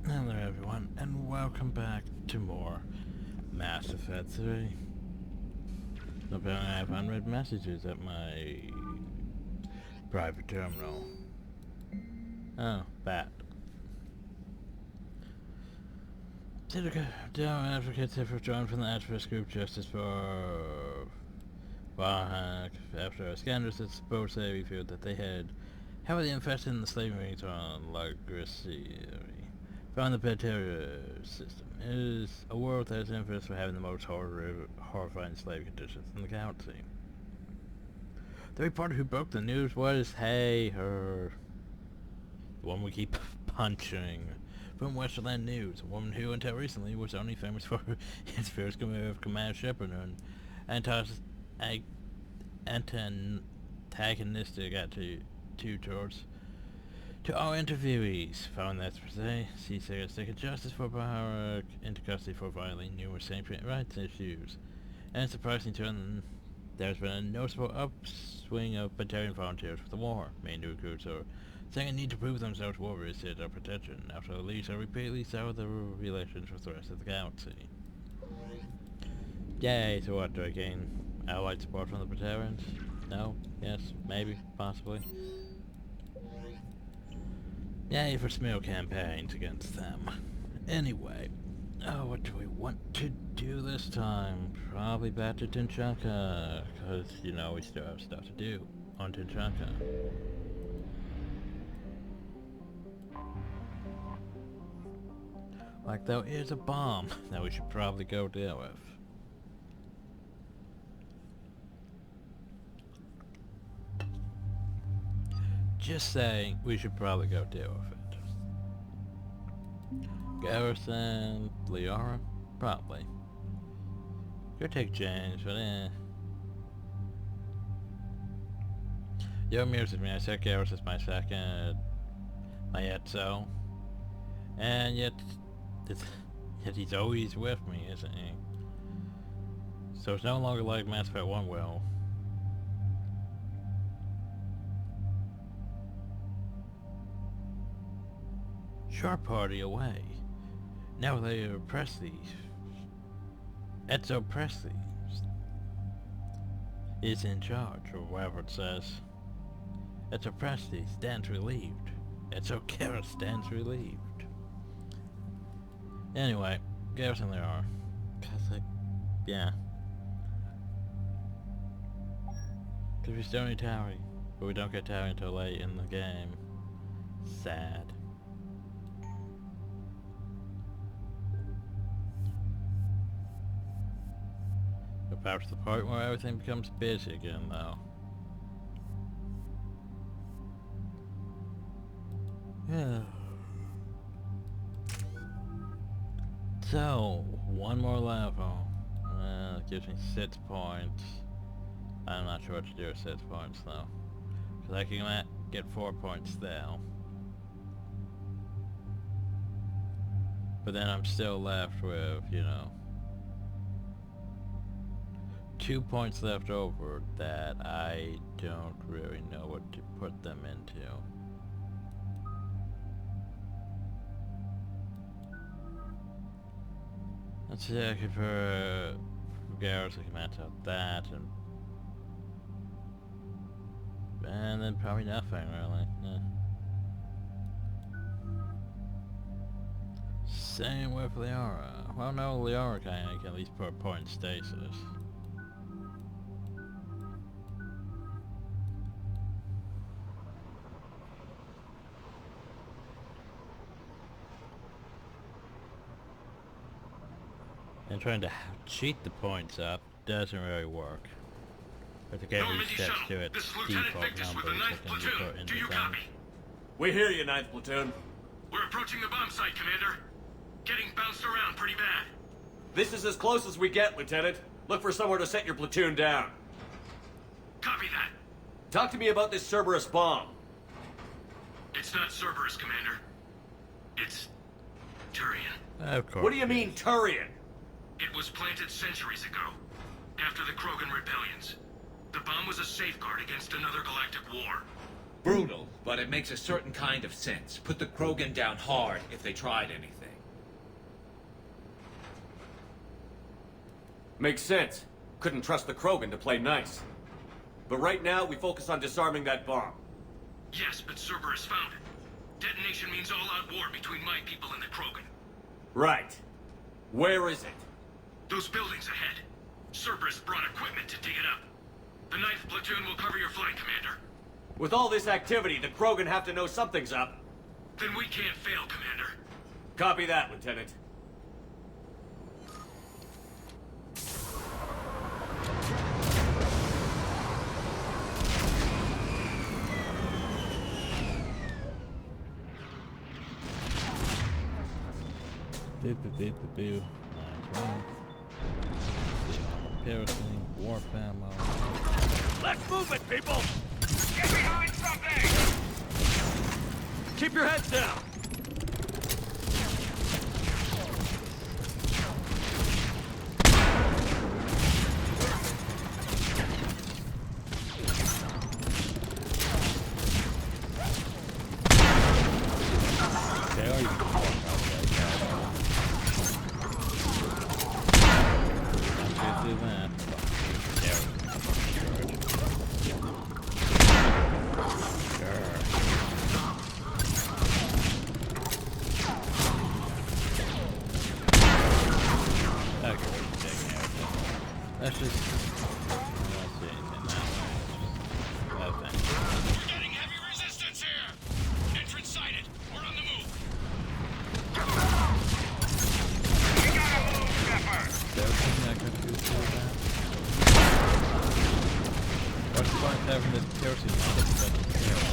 Hello everyone, and welcome back to more Mass Effect 3. Apparently I have unread messages at my private terminal. Oh, bad. Down advocates have withdrawn from the activist group Justice for Bioware after a scandal that supposedly revealed that they had heavily invested in the slave rings on longish found the bacteria system. It is a world that is infamous for having the most horrifying slave conditions in the galaxy. The reporter who broke the news was, her. The one we keep punching. From Westland News, a woman who until recently was only famous for its fierce command shepherd and antagonistic attitude to all interviewees. Found that she said taking justice for Bioware into custody for violating numerous same rights issues. And surprising turn, there's been a noticeable upswing of Batarian volunteers for the war. Main recruits are saying they need to prove themselves warriors to their protection after the leaders have repeatedly soured their relations with the rest of the galaxy. Yay, so what, do I gain allied support from the Batarians? No? Yes? Maybe? Possibly? Yay for smear campaigns against them. Anyway, what do we want to do this time? Probably back to Tinchanka, because, we still have stuff to do on Tinchanka. Like, there is a bomb that we should probably go deal with. Just saying, we should probably go deal with it. Garrison, Liara? Probably. Could take James, but You're amusing me. I said Garrus is my second, my Etzo. And yet he's always with me, isn't he? So it's no longer like Mass Effect 1 will. Sharp party away. Now they are Presley. Etzo Presley is in charge, or whatever it says. Etzo Presley stands relieved. Etzo Garrus stands relieved. Anyway, Garrison there are. Yeah. Because we still need Towery, but we don't get Towery until late in the game. Sad. But perhaps the part where everything becomes busy again, though. Yeah. So, one more level. It gives me 6 points. I'm not sure what to do with 6 points though. Because I can get 4 points still. But then I'm still left with, 2 points left over that I don't really know what to put them into. Let's see, I could for Garrus, I can match out that, and then probably nothing really. Yeah. Same with Liara. Well, no, Liara can at least put a point in stasis. And trying to cheat the points up doesn't really work. But the game resets to its default numbers that can be put into things. We hear you, 9th Platoon. We're approaching the bomb site, Commander. Getting bounced around pretty bad. This is as close as we get, Lieutenant. Look for somewhere to set your platoon down. Copy that. Talk to me about this Cerberus bomb. It's not Cerberus, Commander. It's Turian. Of course. What do you mean, Turian? It was planted centuries ago, after the Krogan rebellions. The bomb was a safeguard against another galactic war. Brutal, but it makes a certain kind of sense. Put the Krogan down hard if they tried anything. Makes sense. Couldn't trust the Krogan to play nice. But right now, we focus on disarming that bomb. Yes, but Cerberus found it. Detonation means all-out war between my people and the Krogan. Right. Where is it? Those buildings ahead. Cerberus brought equipment to dig it up. The 9th platoon will cover your flank, Commander. With all this activity, the Krogan have to know something's up. Then we can't fail, Commander. Copy that, Lieutenant. Boo. Kerosene, warp ammo. Let's move it, people! Get behind something! Keep your heads down! That's just... I don't see anything that way. That thing. We're getting heavy resistance here! Entrance sighted. We're on the move. We gotta move, Shepard! There was something I could do to that. What's the point of having this kerosene on it that doesn't care?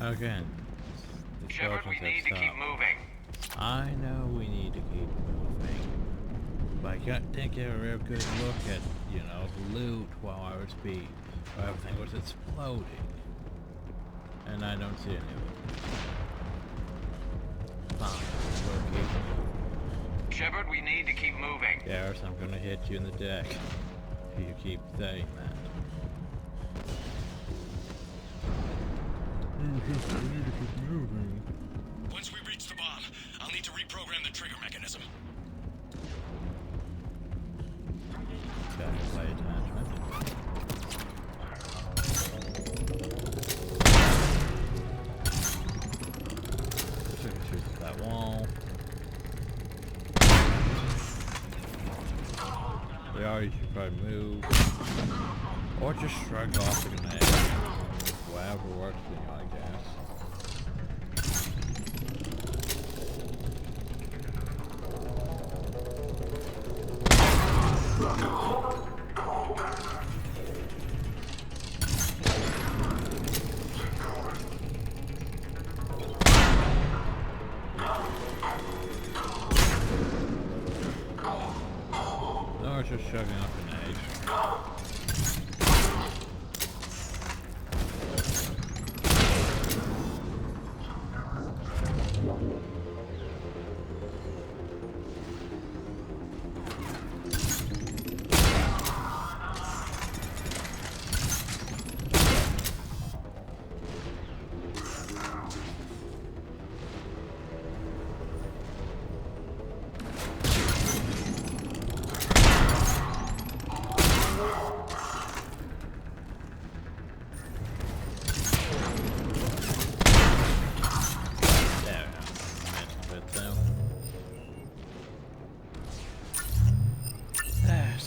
Again, Shepard, we need to keep moving. I know we need to keep moving, but I can't take a real good look at, you know, loot while I was beat, or everything was exploding, and I don't see any of it. Fine, we'll keep moving. Shepard, we need to keep moving. Garrus, I'm gonna hit you in the deck if you keep saying that. Once we reach the bomb, I'll need to reprogram the trigger mechanism. Okay, play attachment. Shoot that wall. Yeah, you should probably move. Or just shrug off the grenade. Whatever works for you, I guess. No, it's just shoving off grenades.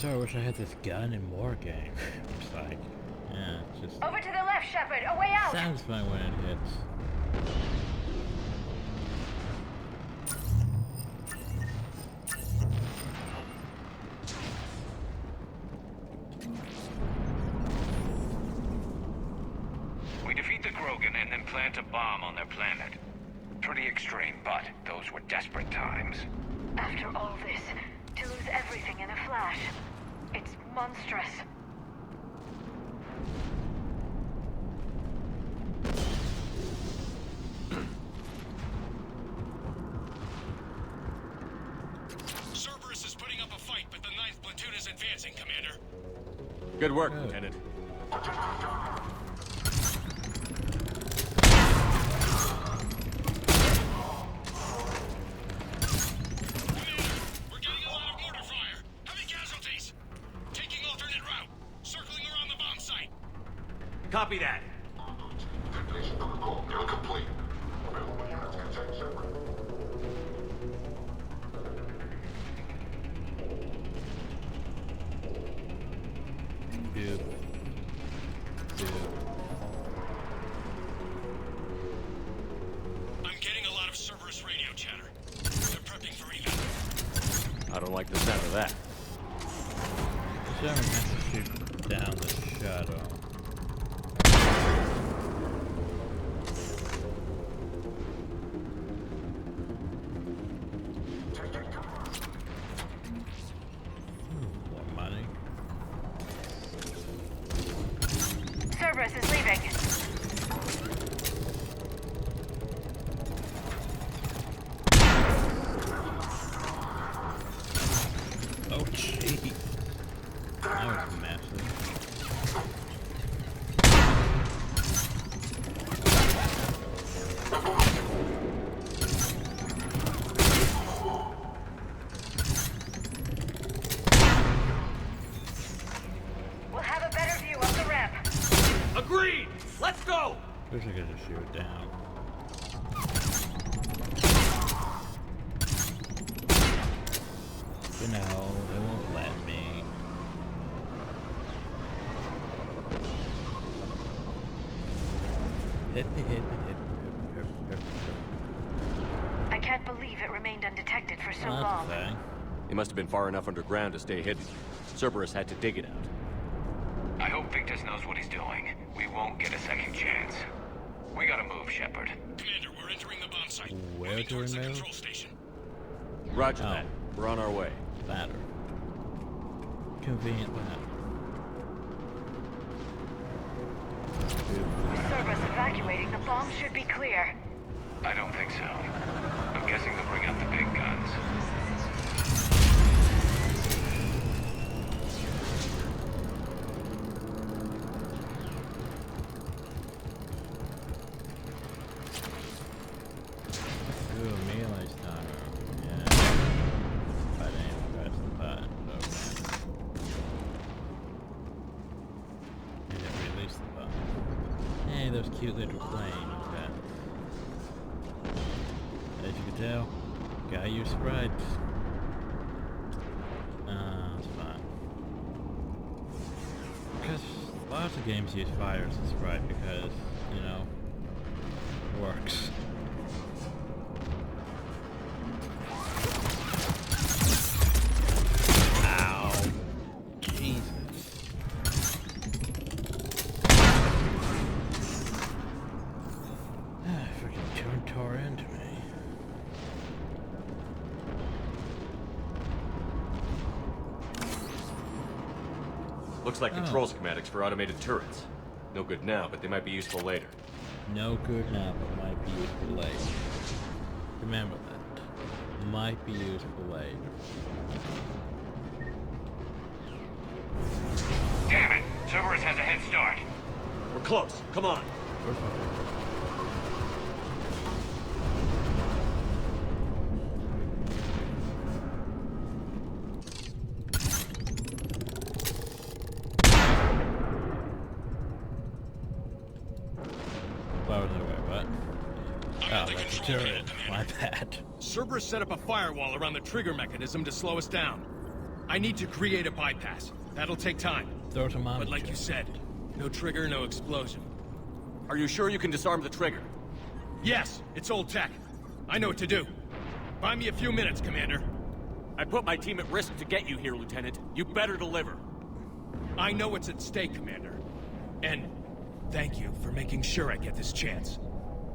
so I wish I had this gun in more game. It's like, yeah, it's just Over to the left, Shepard. A way out. satisfying when it hits. We defeat the Krogan and then plant a bomb on their planet. Pretty extreme, but those were desperate times. After all this, to lose everything in a flash. It's monstrous. Cerberus is putting up a fight, but the 9th platoon is advancing, Commander. Good work, Good. Lieutenant. We're getting a lot of mortar fire. Heavy casualties. Taking alternate route. Circling around the bomb site. Copy that. Detonation protocol nearly complete. Available units contain Shepard. Dude. I'm getting a lot of Cerberus radio chatter. They're prepping for evac. I don't like the sound of that. Sherman has to shoot down the shadow. More money. Cerberus is leaving. Oh, gee. That was massive. We'll have a better view of the ramp. Agreed! Let's go! Wish I could just shoot it down. But no, they won't let me. Hit me, hit me, hit me, hit me, hit me. I can't believe it remained undetected for so Well, long. that's a thing. It must have been far enough underground to stay hidden. Cerberus had to dig it out. I hope Victus knows what he's doing. We won't get a second chance. We gotta move, Shepard. Commander, we're entering the bomb site. Where Moving to towards the remove? control station. Roger Oh. that. We're on our way. Ladder. Convenient ladder. Cerberus evacuating. The bomb should be clear. I don't think so. I'm guessing they'll bring out the big guns. Ooh, melee stunner. Yeah. I didn't press the button. Okay. And it released the button. Hey, those cute little planes. Okay. As you can tell, gotta use sprites. It's fine. Because lots of games use fire as a sprite because, you know, it works. Ow. Jesus. Freaking tore into me. Looks like control schematics for automated turrets. No good now, but they might be useful later. No good now, but might be useful later. Remember that. Might be useful later. Damn it! Cerberus has a head start. We're close. Come on. Why was I away? What? I'm Oh, at the that's a control turret. panel, My Commander. bad. Cerberus set up a firewall around the trigger mechanism to slow us down. I need to create a bypass. That'll take time. Throw some on. But like you said, no trigger, no explosion. Are you sure you can disarm the trigger? Yes, it's old tech. I know what to do. Buy me a few minutes, Commander. I put my team at risk to get you here, Lieutenant. You better deliver. I know what's at stake, Commander. And thank you for making sure I get this chance.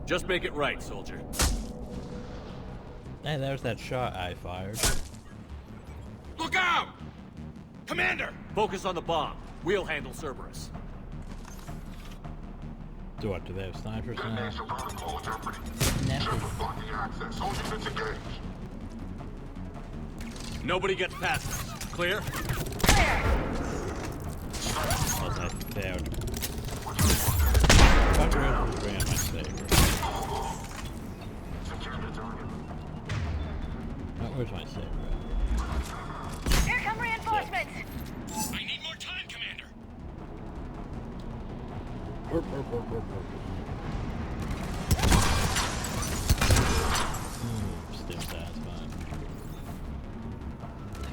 Just make it right, soldier. Hey, there's that shot I fired. Look out! Commander! Focus on the bomb. We'll handle Cerberus. Do what? Do they have snipers now? Detonation protocol in jeopardy. Nah. Shepard blocking access. All units engaged. Nobody gets past us. Clear? Was I failed? Fucker is bringing my saber. Secure the target. Oh, where's my saber? Here come reinforcements! I need more time, Commander! Still satisfying.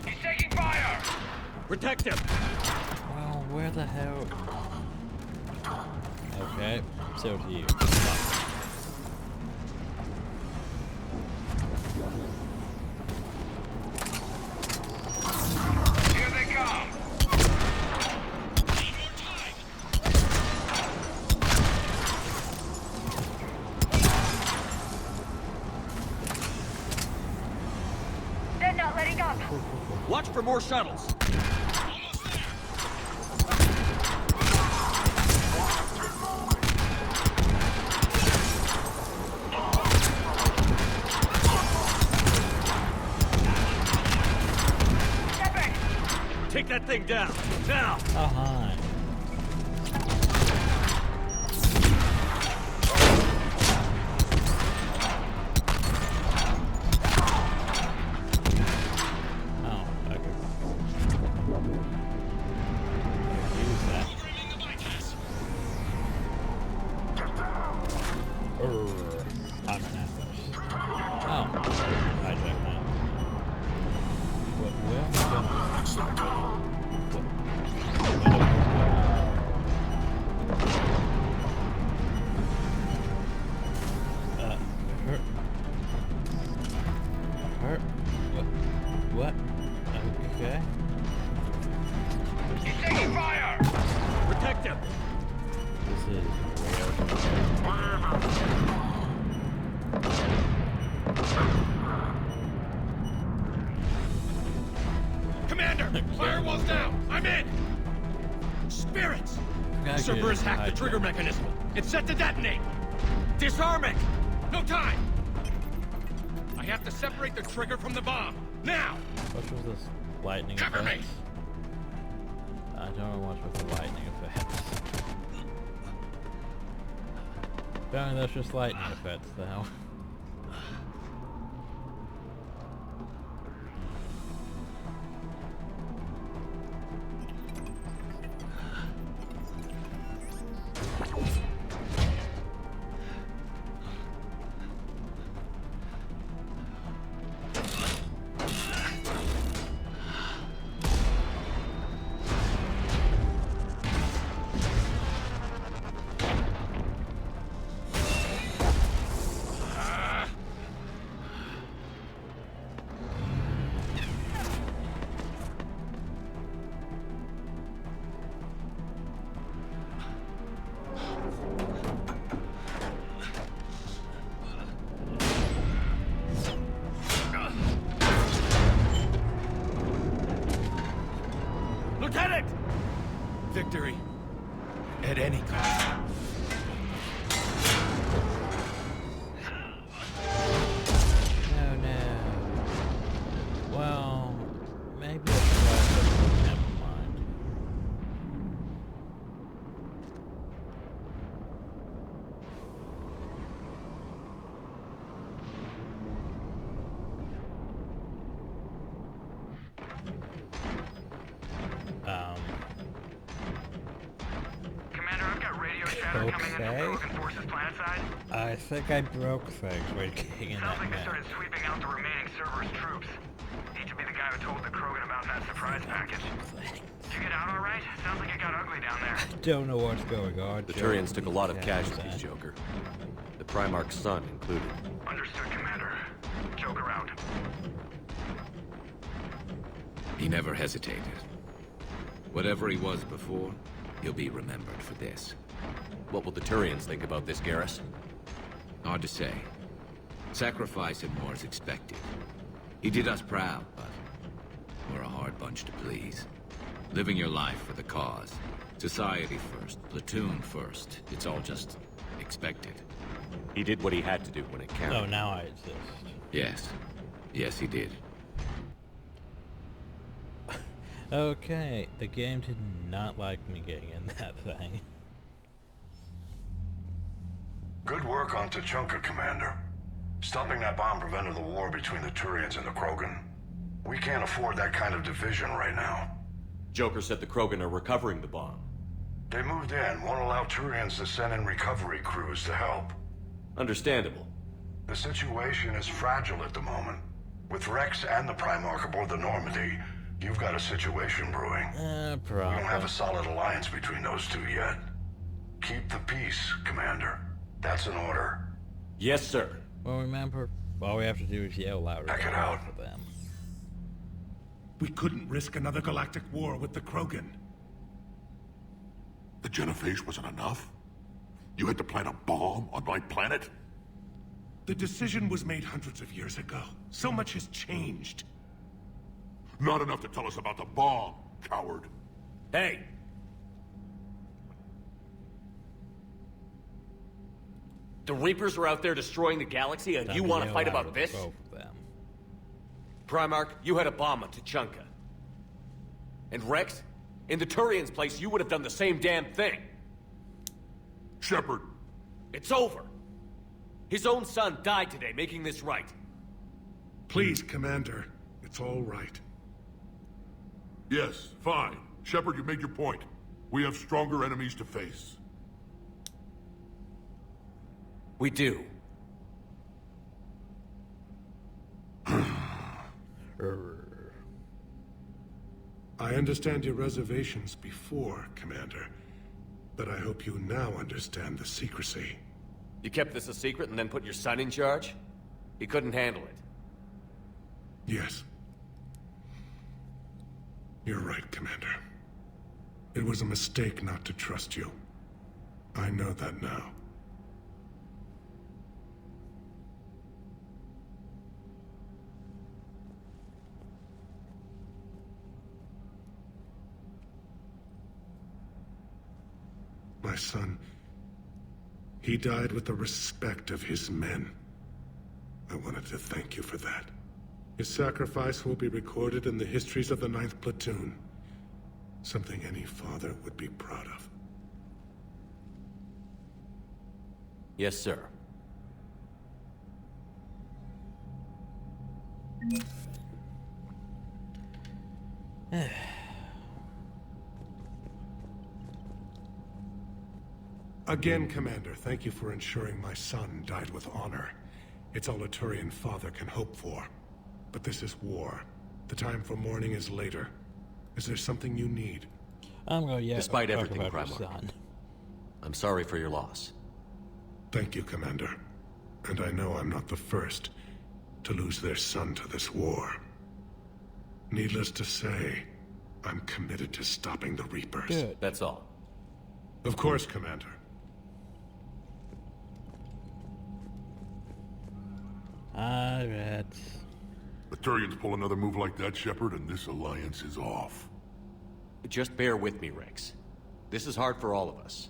He's taking fire! Protect him! Well, where the hell? Okay, so to you. Here they come! Need more time! They're not letting up! Watch for more shuttles. Almost there! Shepard! Take that thing down. Now! Oh, hi. Oh, okay. Use that. Programming the bypass! I'm an atlas. Oh, hijack that. What? Where am I going? Hurt. Hurt. What? Okay. He's taking fire! Protect him! This is Commander! Firewall's down! I'm in! Spirits! real. Cerberus hacked the trigger mechanism. It's set to detonate! Disarm it! No time! I have to separate the trigger from the bomb. Now! What was this lightning Cover me! effects? I don't know what's with the lightning effects. Apparently that's just lightning effects, the hell. Lieutenant! Victory. At any cost. No, no. Well, maybe I should try something. Never mind. Commander, I've got radio chatter coming in from Okay. Krogan forces planetside. I think I broke things. Wait, getting in Sounds that like they mess. started sweeping out the remaining Cerberus troops. Need to be the guy who told the Krogan about that surprise package. Did you get out all right? Sounds like it got ugly down there. Don't know what's going on. The Turians took a lot of casualties, Joker. The Primarch's son included. Understood, Commander. Joker out. He never hesitated. Whatever he was before, he'll be remembered for this. What will the Turians think about this, Garrus? Hard to say. Sacrifice him more as expected. He did us proud, but we're a hard bunch to please. Living your life for the cause. Society first, platoon first. It's all just expected. He did what he had to do when it counted. Oh, now I exist. Yes. Yes, he did. Okay, the game did not like me getting in that thing. Good work on Tachanka, Commander. Stopping that bomb prevented the war between the Turians and the Krogan. We can't afford that kind of division right now. Joker said the Krogan are recovering the bomb. They moved in, won't allow Turians to send in recovery crews to help. Understandable. The situation is fragile at the moment. With Rex and the Primarch aboard the Normandy, you've got a situation brewing. We Probably. don't have a solid alliance between those two yet. Keep the peace, Commander. That's an order. Yes, sir. Well, remember, all we have to do is yell louder Back it out. for them. We couldn't risk another galactic war with the Krogan. The genophage wasn't enough? You had to plant a bomb on my planet? The decision was made hundreds of years ago. So much has changed. Not enough to tell us about the bomb, coward. Hey! The Reapers are out there destroying the galaxy, and Time you want to yell fight louder about this? Both of them. Primarch, you had a bomb on Tachanka. And Rex, in the Turians' place, you would have done the same damn thing. Shepard, It's over. His own son died today, making this right. Please, Commander. It's all right. yes, fine. Shepard, you made your point. We have stronger enemies to face. We do. I understand your reservations before, Commander. But I hope you now understand the secrecy. You kept this a secret and then put your son in charge? He couldn't handle it. Yes. You're right, Commander. It was a mistake not to trust you. I know that now. My son, he died with the respect of his men. I wanted to thank you for that. His sacrifice will be recorded in the histories of the 9th Platoon. Something any father would be proud of. Yes, sir. Again, Commander, thank you for ensuring my son died with honor. It's all a Turian father can hope for. But this is war. The time for mourning is later. Is there something you need? I'm going to Despite talk everything, about your Primarch. son. I'm sorry for your loss. Thank you, Commander. And I know I'm not the first to lose their son to this war. Needless to say, I'm committed to stopping the Reapers. Good. That's all. Of course, Commander. Alright. The Turians pull another move like that, Shepard, and this alliance is off. Just bear with me, Rex. This is hard for all of us.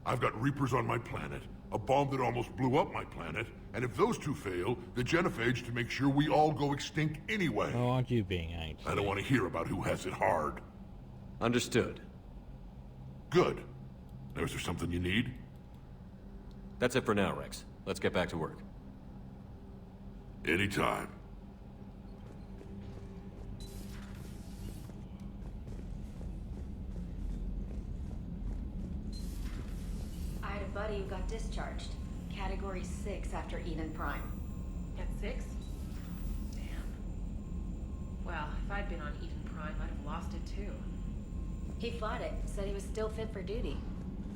I've got Reapers on my planet, a bomb that almost blew up my planet, and if those two fail, the genophage to make sure we all go extinct anyway. Oh, aren't you being anxious? I don't want to hear about who has it hard. Understood. Good. Now, is there something you need? That's it for now, Rex. Let's get back to work. Anytime. I had a buddy who got discharged. Category 6 after Eden Prime. At 6? Damn. Well, if I'd been on Eden Prime, I'd have lost it too. He fought it, said he was still fit for duty.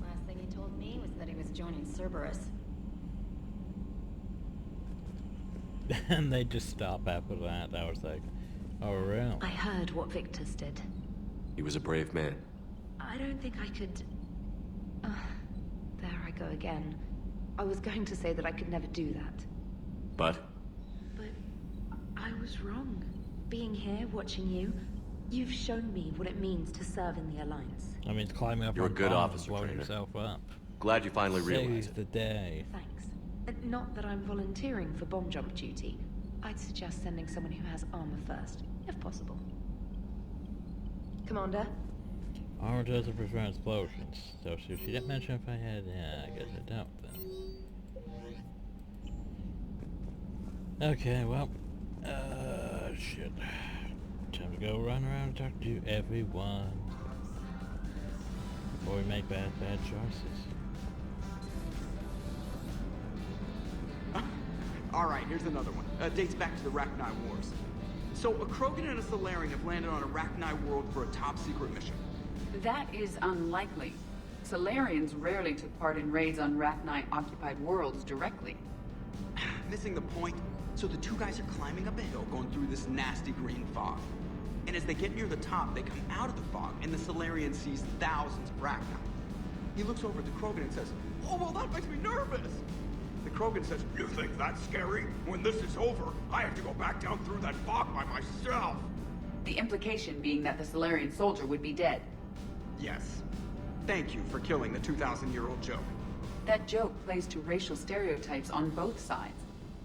Last thing he told me was that he was joining Cerberus. And they just stop after that. I was like, oh, really? I heard what Victor's did. He was a brave man. I don't think I could... there I go again. I was going to say that I could never do that. But? But I was wrong. Being here, watching you, you've shown me what it means to serve in the Alliance. I mean, climbing up You're a on good bombs, officer, blowing Trainer. yourself up. Glad you finally realized Save it. the day. Thanks. Not that I'm volunteering for bomb jump duty. I'd suggest sending someone who has armor first, if possible. Commander? Armor doesn't prevent explosions. So she didn't mention if I had... Yeah, I guess I don't then. Okay, well... shit. Time to go run around and talk to everyone. Before we make bad choices. Alright, here's another one. Dates back to the Rachni Wars. So, a Krogan and a Solarian have landed on a Rachni world for a top-secret mission. That is unlikely. Solarians rarely took part in raids on Rachni-occupied worlds directly. Missing the point. So the two guys are climbing up a hill going through this nasty green fog. And as they get near the top, they come out of the fog, and the Solarian sees thousands of Rachni. He looks over at the Krogan and says, "Oh, well, that makes me nervous." The Krogan says, "You think that's scary? When this is over, I have to go back down through that fog by myself." The implication being that the Solarian soldier would be dead. Yes. Thank you for killing the 2,000-year-old joke. That joke plays to racial stereotypes on both sides.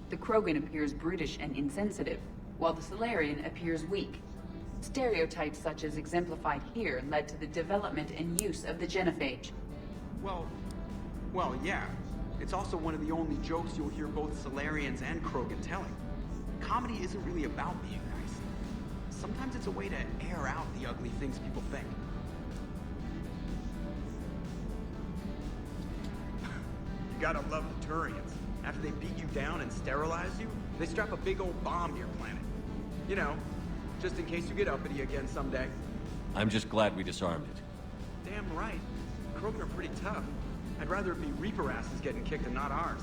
The Krogan appears brutish and insensitive, while the Solarian appears weak. Stereotypes such as exemplified here led to the development and use of the genophage. Well, yeah. It's also one of the only jokes you'll hear both Solarians and Krogan telling. Comedy isn't really about being nice. Sometimes it's a way to air out the ugly things people think. You gotta love the Turians. After they beat you down and sterilize you, they strap a big old bomb to your planet. You know, just in case you get uppity again someday. I'm just glad we disarmed it. Damn right. Krogan are pretty tough. I'd rather it be Reaper asses getting kicked and not ours.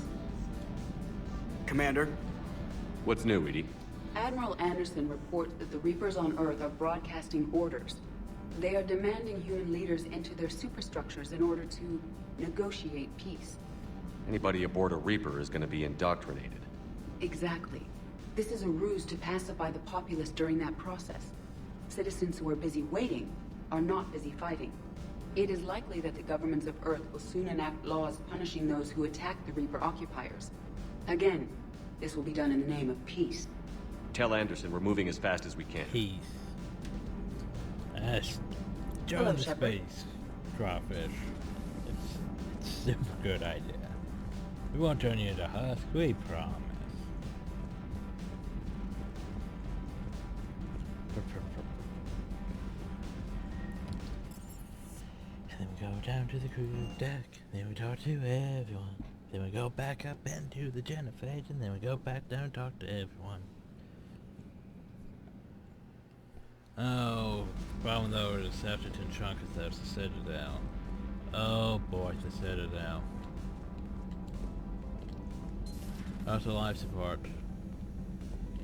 Commander? What's new, Edie? Admiral Anderson reports that the Reapers on Earth are broadcasting orders. They are demanding human leaders enter their superstructures in order to negotiate peace. Anybody aboard a Reaper is going to be indoctrinated. Exactly. This is a ruse to pacify the populace during that process. Citizens who are busy waiting are not busy fighting. It is likely that the governments of Earth will soon enact laws punishing those who attack the Reaper occupiers. Again, this will be done in the name of peace. Tell Anderson we're moving as fast as we can. Peace. Join the space, crawfish. It's a super good idea. We won't turn you into husk, we promise. And then we go down to the crew deck, then we talk to everyone. Then we go back up into the genophage, and then we go back down and talk to everyone. Oh, problem though is after Chunka that's the Citadel. Oh boy, the Citadel. Also life support.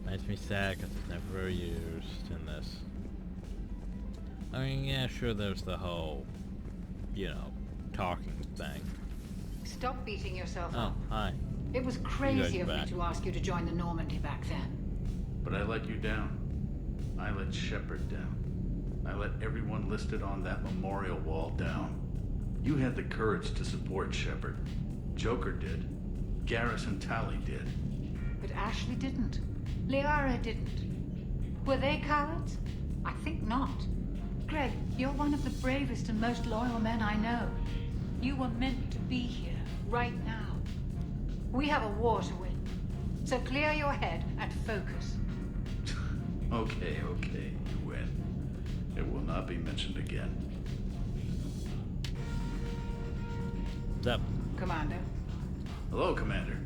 Makes me sad because it's never used in this. I mean, yeah, sure there's the whole, you know, talking thing. Stop beating yourself Oh, up. hi. It was You crazy guys of me back. to ask you to join the Normandy back then. But I let you down. I let Shepard down. I let everyone listed on that memorial wall down. You had the courage to support Shepard. Joker did. Garrison Tally did. But Ashley didn't. Liara didn't. Were they cowards? I think not. Greg, you're one of the bravest and most loyal men I know. You were meant to be here, right now. We have a war to win. So clear your head and focus. Okay, you win. It will not be mentioned again. What's up? Commander. Hello, Commander.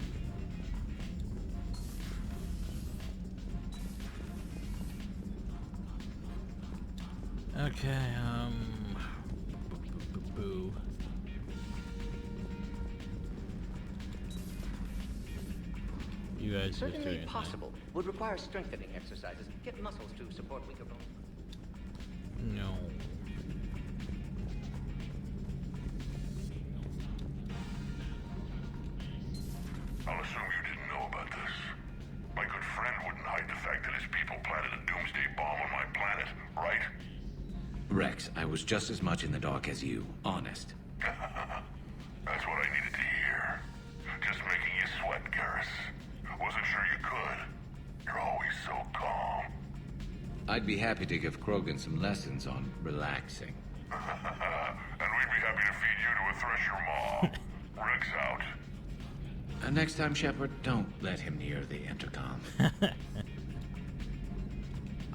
Okay, boo. You guys just Certainly doing it. possible. Would require strengthening exercises. Get muscles to support weaker bones. No. I'll assume you didn't know about this. My good friend wouldn't hide the fact that his people planted a doomsday bomb on my planet, right? Rex, I was just as much in the dark as you. Honest. That's what I needed to hear. Just making you sweat, Garrus. Wasn't sure you could. You're always so calm. I'd be happy to give Krogan some lessons on relaxing. And we'd be happy to feed you to a thresher maw. Rex out. Next time, Shepard, don't let him near the intercom.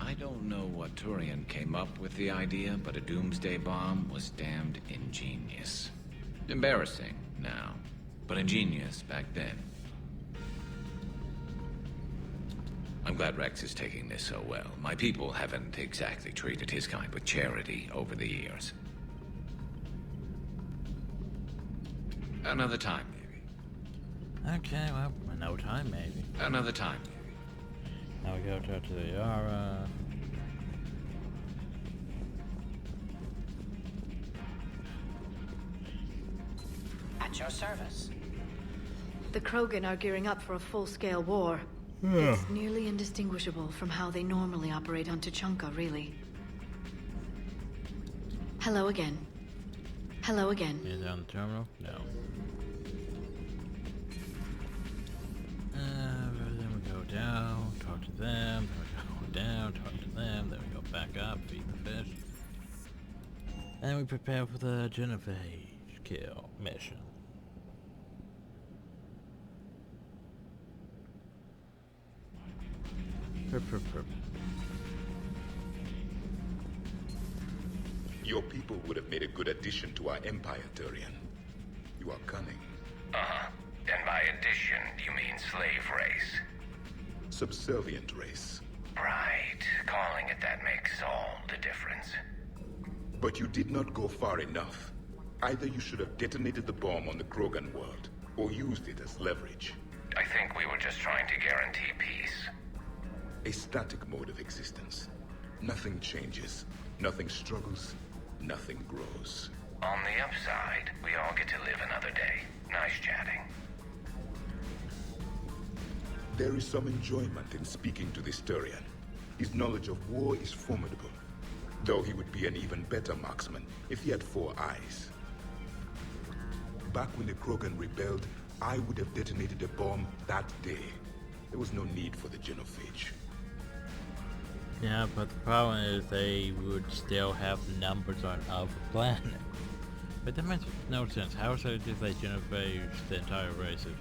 I don't know what Turian came up with the idea, but a doomsday bomb was damned ingenious. Embarrassing now, but ingenious back then. I'm glad Rex is taking this so well. My people haven't exactly treated his kind with charity over the years. Another time, maybe. Okay, well, no time, maybe. Another time. Now we go talk to the Yara. At your service. The Krogan are gearing up for a full-scale war. Yeah. It's nearly indistinguishable from how they normally operate on Tuchanka, really. Hello again. Hello again. Is it on the terminal? No. Then we go down, talk to them, then we go down, talk to them, then we go back up, feed the fish. And we prepare for the genophage kill mission. Your people would have made a good addition to our empire, Turian. You are cunning. Uh-huh. And by addition, you mean slave race? Subservient race. Right. Calling it that makes all the difference. But you did not go far enough. Either you should have detonated the bomb on the Krogan world, or used it as leverage. I think we were just trying to guarantee peace. A static mode of existence. Nothing changes, nothing struggles, nothing grows. On the upside, we all get to live another day. Nice chatting. There is some enjoyment in speaking to this Turian. His knowledge of war is formidable, though he would be an even better marksman if he had 4 eyes. Back when the Krogan rebelled, I would have detonated a bomb that day. There was no need for the genophage. Yeah, but the problem is they would still have numbers on other planet. But that makes no sense. How so did they genophage the entire race of...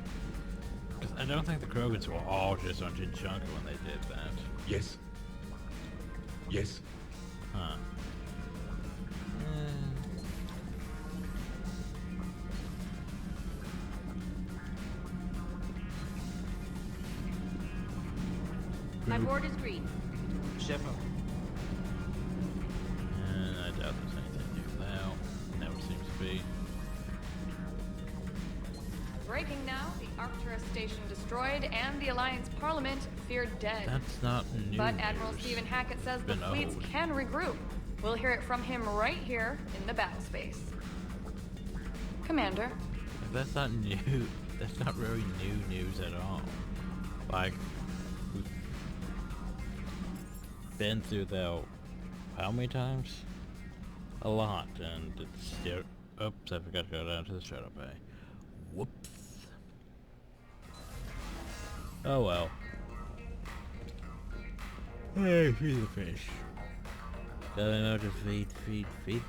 Because I don't think the Krogans were all just on Tuchanka when they did that. Yes. Yes. Huh. My board is green. Shepard. I doubt there's anything new now. Never seems to be. Breaking now, the Arcturus station destroyed and the Alliance Parliament feared dead. That's not new. But Admiral Stephen Hackett says the fleets can regroup. We'll hear it from him right here in the battle space. Commander. If that's not new. That's not really new news at all. Like, we've been through that how many times? A lot, and it's still... Oops, I forgot to go down to the shadow bay. Whoops. Oh well. Hey, feed the fish. Gotta know to feed the fish.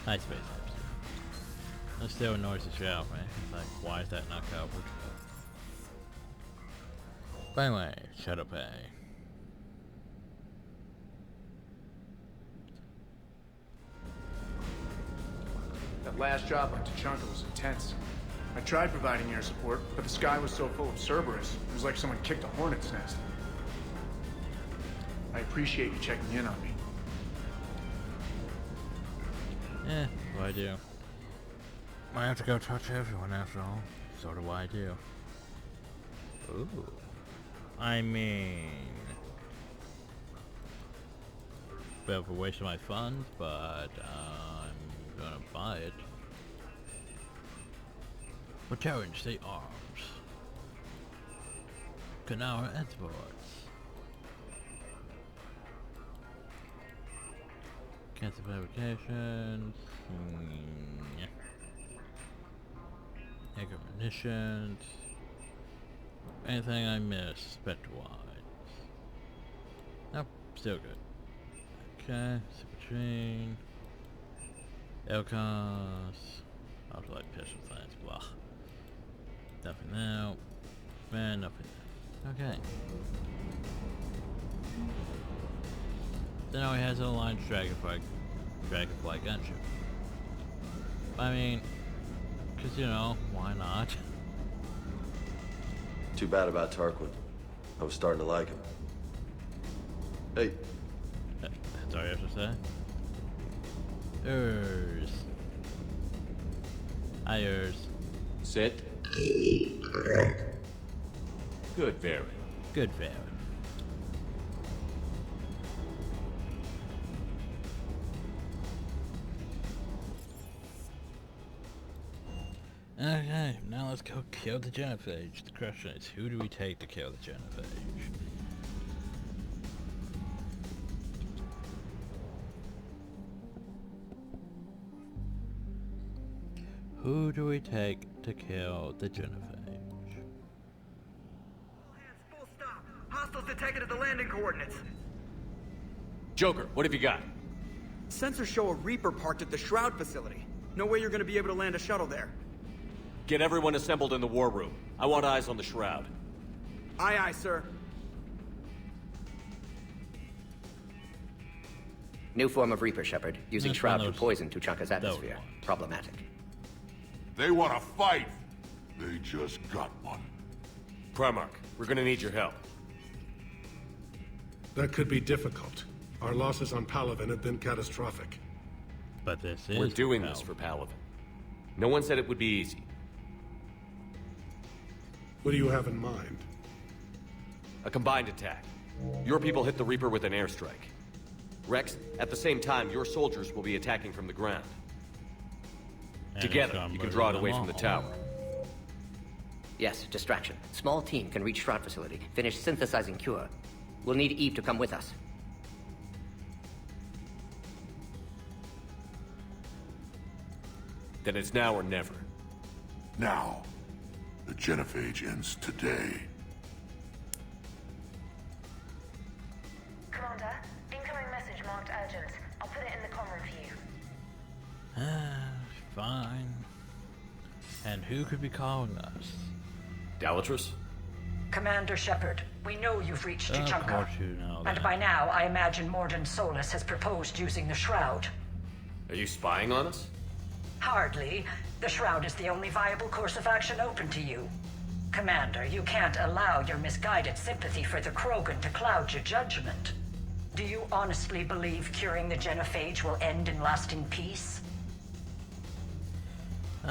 Nice space episode. That still annoys the shit out of me. It's like, why is that not covered? But anyway, shadow bay. That last job on Tuchanka was intense. I tried providing air support, but the sky was so full of Cerberus, it was like someone kicked a hornet's nest. I appreciate you checking in on me. Eh, what I do. I have to go talk to everyone after all. Sort of what I do. Ooh. I mean... bit of a waste of my funds, but I'm gonna buy it. Veteran State Arms. Canara Exports. Cancer fabrications. Ammunition. Anything I missed, spectre-wise. Nope, still good. Okay, super chain. Elcons. Also like pistol things, blah. Nothing now. Man, nothing now. Okay. Then he has a line Dragonfly gunship. I mean, cause you know, why not? Too bad about Tarquin. I was starting to like him. Hey. That's all you have to say? Ayers. Sit. Good, very. Good, very. Okay, now let's go kill the genophage. The question is, who do we take to kill the genophage? Who do we take to kill the genophage? Full stop. Hostiles detected at the landing coordinates. Joker, what have you got? Sensors show a Reaper parked at the Shroud facility. No way you're gonna be able to land a shuttle there. Get everyone assembled in the war room. I want eyes on the Shroud. Aye, aye, sir. New form of Reaper, Shepard. Using Shroud to poison Tuchanka's atmosphere. Problematic. They want to fight. They just got one. Primarch, we're gonna need your help. That could be difficult. Our losses on Palaven have been catastrophic. But this is... We're doing this for Palaven. No one said it would be easy. What do you have in mind? A combined attack. Your people hit the Reaper with an airstrike. Rex, at the same time, your soldiers will be attacking from the ground. And together, you can draw it away from the tower. Yes, distraction. Small team can reach Shroud facility. Finish synthesizing cure. We'll need Eve to come with us. Then it's now or never. Now. The genophage ends today. Commander, incoming message marked urgent. I'll put it in the comm room for you. Fine. And who could be calling us? Dalatrus? Commander Shepard, we know you've reached Of Tuchanka. course you know And that. by now, I imagine Morden Solus has proposed using the Shroud. Are you spying on us? Hardly. The Shroud is the only viable course of action open to you. Commander, you can't allow your misguided sympathy for the Krogan to cloud your judgment. Do you honestly believe curing the genophage will end in lasting peace?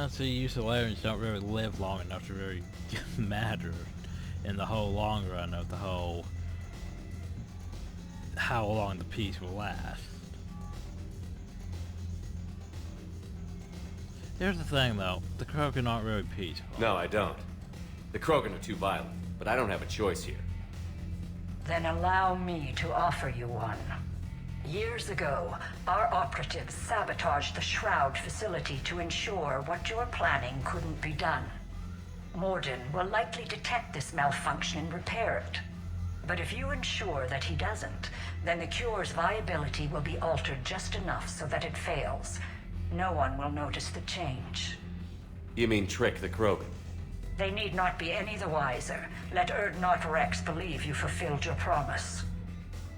So you Solarians don't really live long enough to really matter in the whole long run of the whole... how long the peace will last. Here's the thing though, the Krogan aren't really peaceful. No, I don't. The Krogan are too violent, but I don't have a choice here. Then allow me to offer you one. Years ago, our operatives sabotaged the Shroud facility to ensure what you're planning couldn't be done. Morden will likely detect this malfunction and repair it. But if you ensure that he doesn't, then the cure's viability will be altered just enough so that it fails. No one will notice the change. You mean trick the Krogan? They need not be any the wiser. Let Erdnot Rex believe you fulfilled your promise.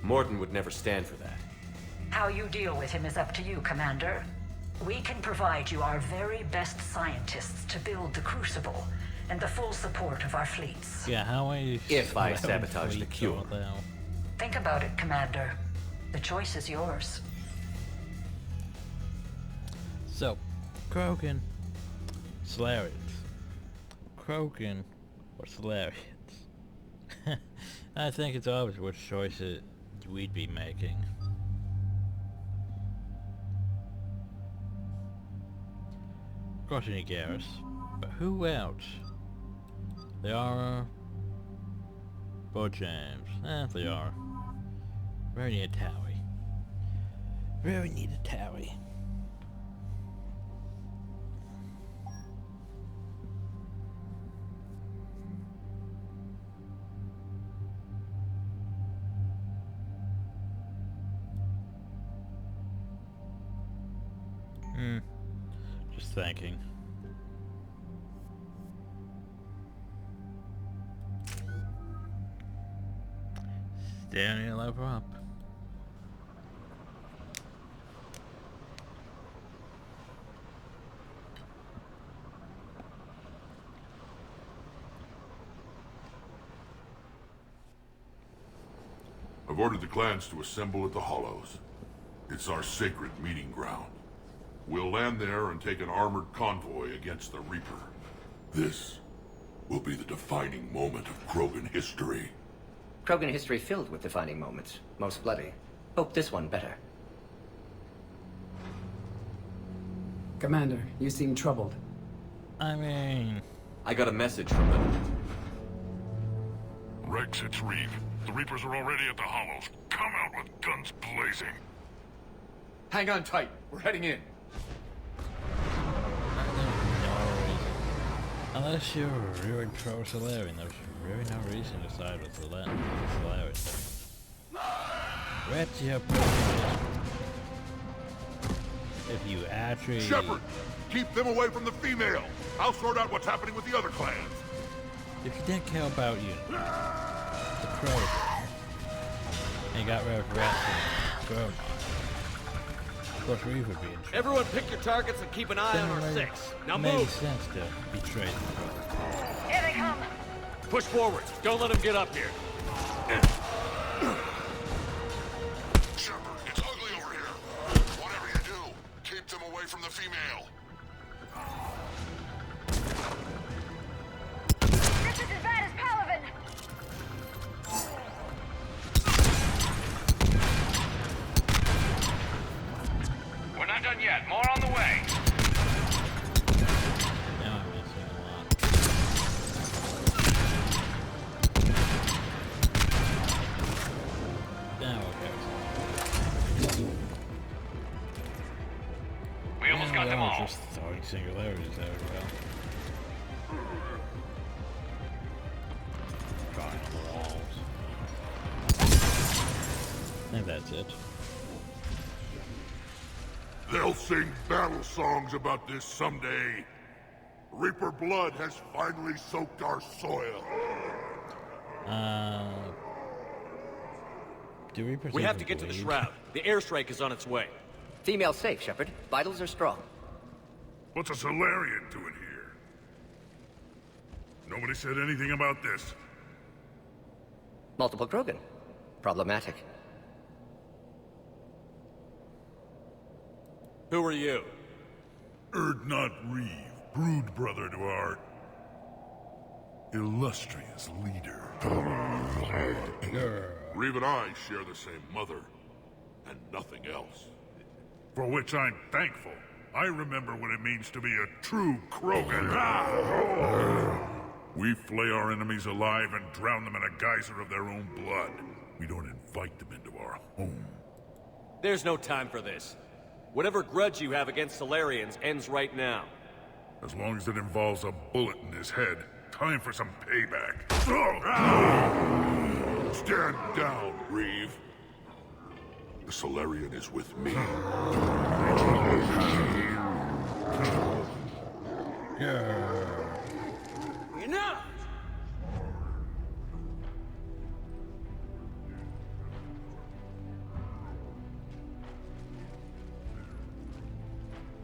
Morden would never stand for that. How you deal with him is up to you, Commander. We can provide you our very best scientists to build the Crucible, and the full support of our fleets. Yeah, how many... If I sabotage the cure. Think about it, Commander. The choice is yours. Krogan. Solarians. Krogan or Solarians. I think it's obvious which choices we'd be making. Of course you need Garrus, but who else? Liara, Bo James, Liara. Really need a Towie. Really need a Towie. Just thinking. Standing a level up. I've ordered the clans to assemble at the Hollows. It's our sacred meeting ground. We'll land there and take an armored convoy against the Reaper. This will be the defining moment of Krogan history. Krogan history filled with defining moments, most bloody. Hope this one better. Commander, you seem troubled. I mean... I got a message from them. Rex, it's Reeve. The Reapers are already at the Hollows. Come out with guns blazing. Hang on tight. We're heading in. Unless you're really pro-Solarian, there's really no reason to side with Solarian. What's your problem? If you actually... Shepard! Keep them away from the female! I'll sort out what's happening with the other clans. If you didn't care about you, the Krogan, and you got rid of Rex and Gromar, of course Reeve would be in trouble. Everyone pick your targets and keep an eye on our 6. Now move! It makes sense to betray the Krogan. Here they come. Push forward. Don't let them get up here. Shepard, it's ugly over here. Whatever you do, keep them away from the female. This is as bad as Palaven. We're not done yet. More on the way. Now I'm missing a lot. Now okay. We almost got them all. Just throwing singularities everywhere. Drawing on the walls. I think that's it. They'll sing battle songs about this someday. Reaper blood has finally soaked our soil. Do Reapers We have to even get to the bleed? Shroud. The airstrike is on its way. Female safe, Shepard. Vitals are strong. What's a Solarian doing here? Nobody said anything about this. Multiple Krogan. Problematic. Who are you? Erdnot Reeve, brood brother to our illustrious leader. Reeve and I share the same mother, and nothing else. For which I'm thankful. I remember what it means to be a true Krogan. We flay our enemies alive and drown them in a geyser of their own blood. We don't invite them into our home. There's no time for this. Whatever grudge you have against Solarians ends right now. As long as it involves a bullet in his head, time for some payback. Stand down, Reeve. The Solarian is with me. Enough!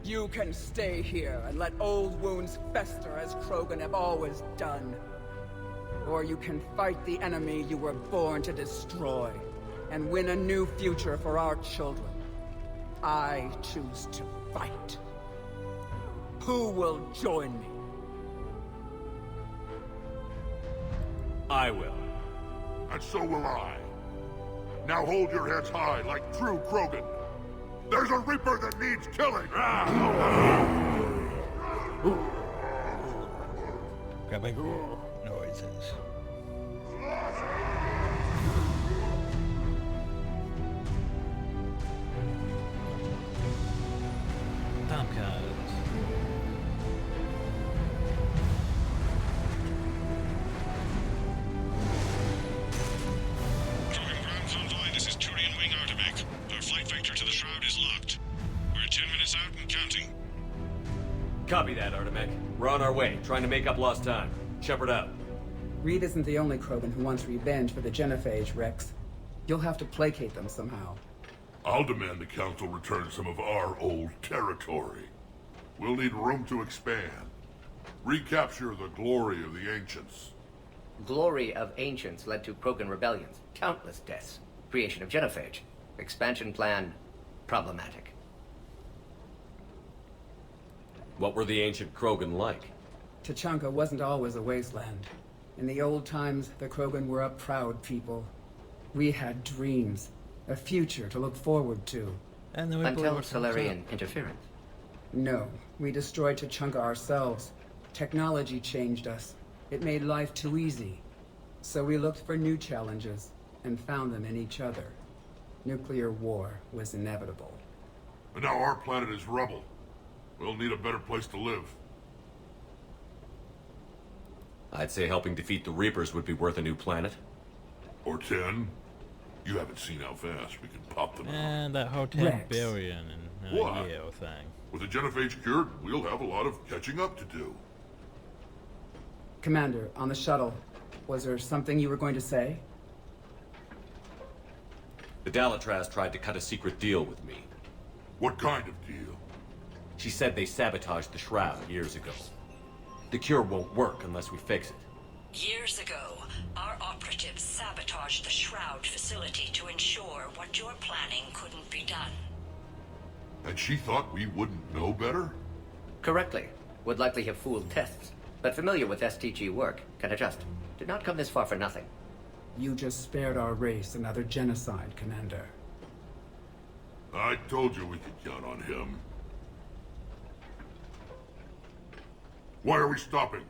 You can stay here and let old wounds fester as Krogan have always done. Or you can fight the enemy you were born to destroy, and win a new future for our children. I choose to fight. who will join me? I will. And so will I. Now hold your heads high like true Krogan. There's a Reaper that needs killing! Got big noises. Tomcats. Krogan ground convoy, this is Turian Wing Artemec. Our flight vector to the Shroud is locked. We're 10 minutes out and counting. Copy that, Artemec. We're on our way, trying to make up lost time. Shepard out. Reed isn't the only Krogan who wants revenge for the Genophage, Rex. You'll have to placate them somehow. I'll demand the Council return some of our old territory. We'll need room to expand. Recapture the glory of the Ancients. Glory of Ancients led to Krogan rebellions, countless deaths, creation of Genophage. Expansion plan, problematic. What were the ancient Krogan like? Tachanka wasn't always a wasteland. In the old times, the Krogan were a proud people. We had dreams, a future to look forward to. And then we Until Solarian interference. No, we destroyed Tachanka ourselves. Technology changed us. It made life too easy. So we looked for new challenges, and found them in each other. Nuclear war was inevitable. And now our planet is rubble. We'll need a better place to live. I'd say helping defeat the Reapers would be worth a new planet. Or 10. You haven't seen how fast we can pop them out. And that whole 10 billion and What? Yale thing. With the Genophage cured, we'll have a lot of catching up to do. Commander, on the shuttle, was there something you were going to say? The Dalatraz tried to cut a secret deal with me. What kind of deal? She said they sabotaged the Shroud years ago. The cure won't work unless we fix it. Years ago, our operatives sabotaged the Shroud facility to ensure what you're planning couldn't be done. And she thought we wouldn't know better? Correctly. Would likely have fooled tests. But familiar with STG work, can adjust. Did not come this far for nothing. You just spared our race another genocide, Commander. I told you we could count on him. Why are we stopping?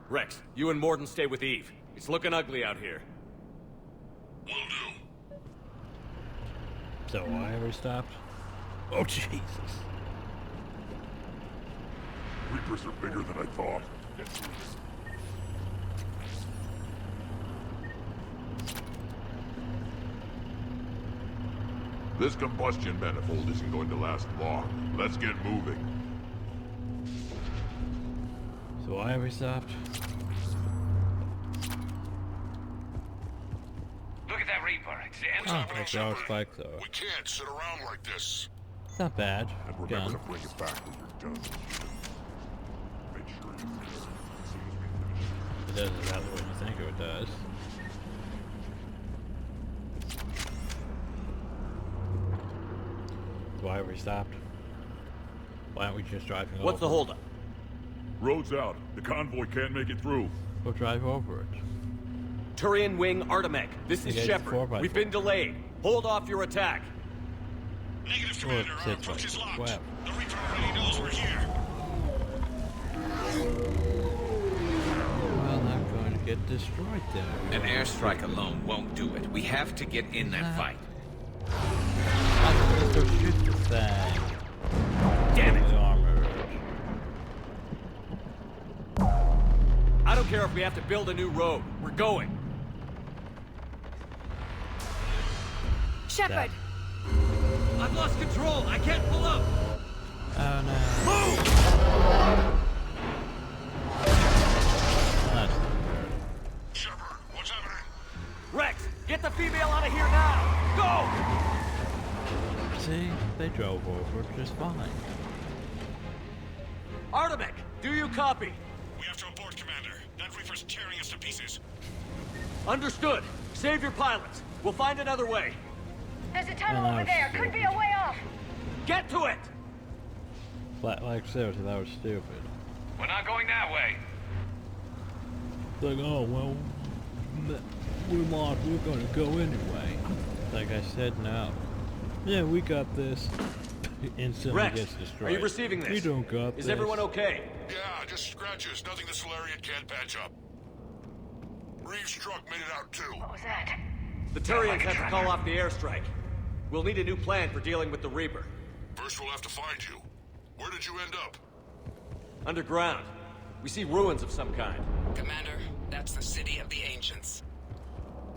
Rex, you and Morden stay with Eve. It's looking ugly out here. Will do. So why have we stopped? Oh, Jesus. Reapers are bigger than I thought. This combustion manifold isn't going to last long. Let's get moving. So why have we stopped? Look at that Reaper. It's the Oh, engine. it's all spike though. We can't sit around like this. It's not bad. And remember Gun. to bring it back when you're done. Make sure you do this as soon as we finish. It does exactly what you think it does. Why have we stopped? Why aren't we just driving over? What's the holdup? Road's out. The convoy can't make it through. We'll drive over it. Turian Wing Artemec. This is Yeah, it's Shepard. 4x4. We've been delayed. Hold off your attack. Negative, Well, Commander. it's Our like approach is locked. web. The Reaper already knows we're here. Well, I'm going to get destroyed there. An airstrike alone won't do it. We have to get in that fight. I'm supposed to shoot this thing. Damn it. Armored. I don't care if we have to build a new road. We're going. Shepard! I've lost control. I can't pull up. Oh no. Move! That's weird. Get the female out of here now! Go! See? They drove over just fine. Artemek, do you copy? We have to abort, Commander. That Reaper's tearing us to pieces. Understood. Save your pilots. We'll find another way. There's a tunnel over there. Could be a way off. Get to it! Like seriously, that was stupid. We're not going that way. Like, oh, well, we're lost. We're gonna go anyway. Like I said, no. Yeah, we got this. Instantly Rex, gets destroyed. are you receiving this? We don't got Is this. everyone okay? Yeah, just scratches. Nothing the Solarian can't patch up. Reeves' truck made it out too. What was that? The Turians have to call off the airstrike. We'll need a new plan for dealing with the Reaper. First we'll have to find you. Where did you end up? Underground. We see ruins of some kind. Commander, that's the City of the Ancients.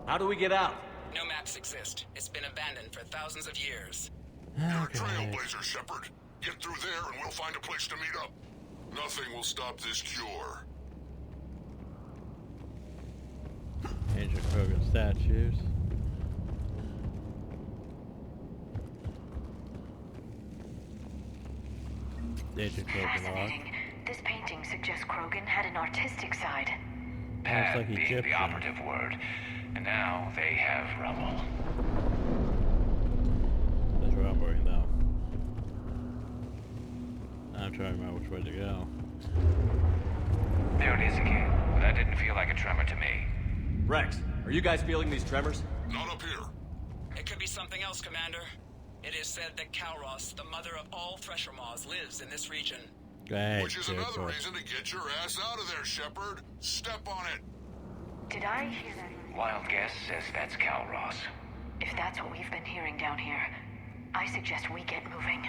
How do we get out? No maps exist. It's been abandoned for thousands of years. You're a trailblazer, Shepard. Get through there and we'll find a place to meet up. Nothing will stop this cure. Ancient Krogan statues. Ancient Krogan rock. Fascinating. This painting suggests Krogan had an artistic side. Pad like being Egyptian. the operative word. And now they have rubble. That's where I'm going though. I'm trying to remember which way to go. There it is again. That didn't feel like a tremor to me. Rex, are you guys feeling these tremors? Not up here. It could be something else, Commander. It is said that Kalros, the mother of all thresher maws, lives in this region. Great, Which is another reason to get your ass out of there, Shepard. Step on it. Did I hear that? Wild guess says that's Kalros. If that's what we've been hearing down here, I suggest we get moving.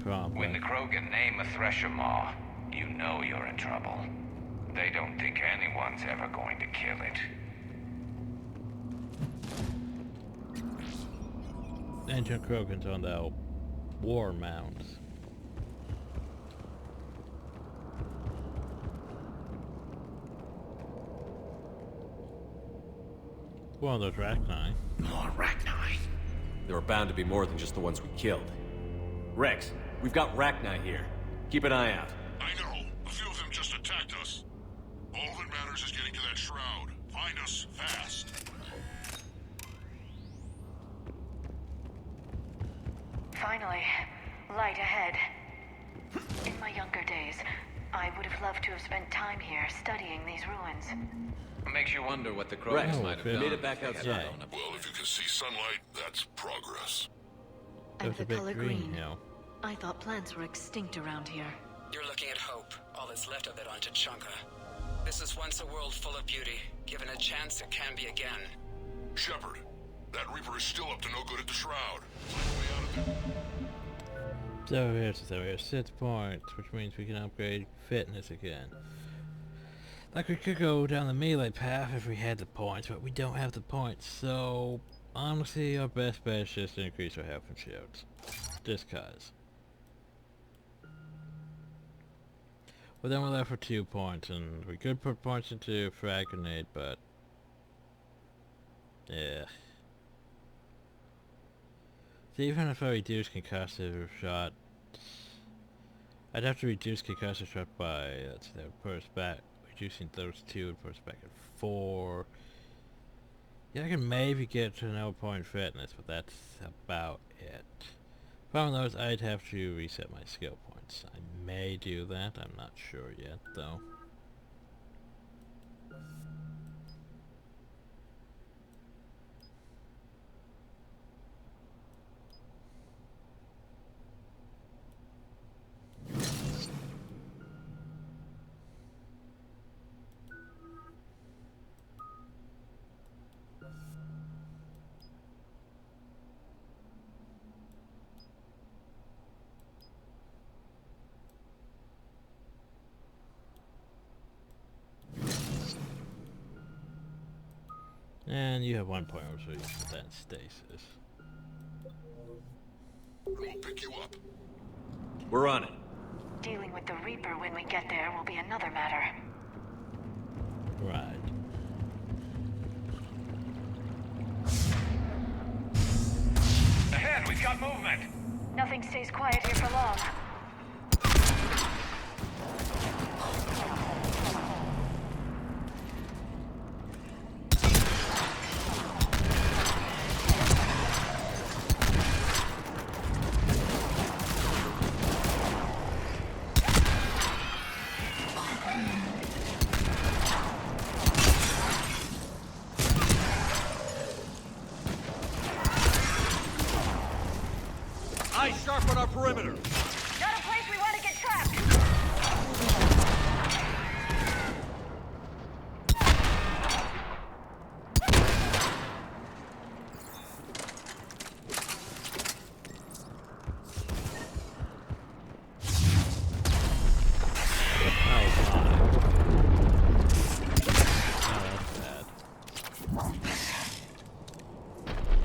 Probably. When the Krogan name a thresher maw, you know you're in trouble. They don't think anyone's ever going to kill it. Ancient Krogans on the war mounds. One of those Rachni. More Rachni. There are bound to be more than just the ones we killed. Rex, we've got Rachni here. Keep an eye out. I know. A few of them just attacked us. All that matters is getting to that shroud. Find us fast. Finally, light ahead. In my younger days, I would have loved to have spent time here studying these ruins. Makes you wonder what the Krogans Rex, might have we done. made it back outside. Well, if you can see sunlight, that's progress. And the color green. Hill. I thought plants were extinct around here. You're looking at hope, all that's left of it on Tuchanka. This is once a world full of beauty. Given a chance, it can be again. Shepard, that Reaper is still up to no good at the shroud. Find a way out of there. So we have 6 points, which means we can upgrade fitness again. Like we could go down the melee path if we had the points, but we don't have the points, so honestly our best bet is just to increase our health and shields. Just cause. Well, then we're left with 2 points, and we could put points into frag grenade, but yeah. So even if I reduce concussive shot, I'd have to reduce concussive shot by, let's see, that would put us back, reducing those 2 would put us back at 4. Yeah, I can maybe get to another point fitness, but that's about it. Problem is, I'd have to reset my skill points. I may do that, I'm not sure yet, though. And you have 1 point, so you put that in stasis. We'll pick you up. We're on it. Dealing with the Reaper when we get there will be another matter. Right. We've got movement. Nothing stays quiet here for long. Eyes sharp on our perimeter. Not a place we want to get trapped.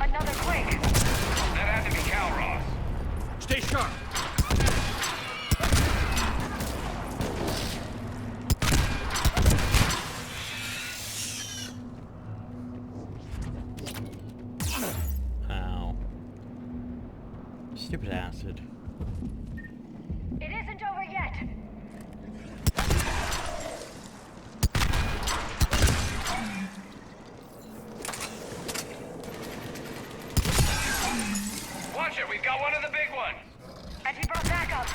Another quake. That had to be Calross. Stay sharp. Ow. Stupid acid. It isn't over yet. Watch it, we've got one of the big ones. And he brought backup.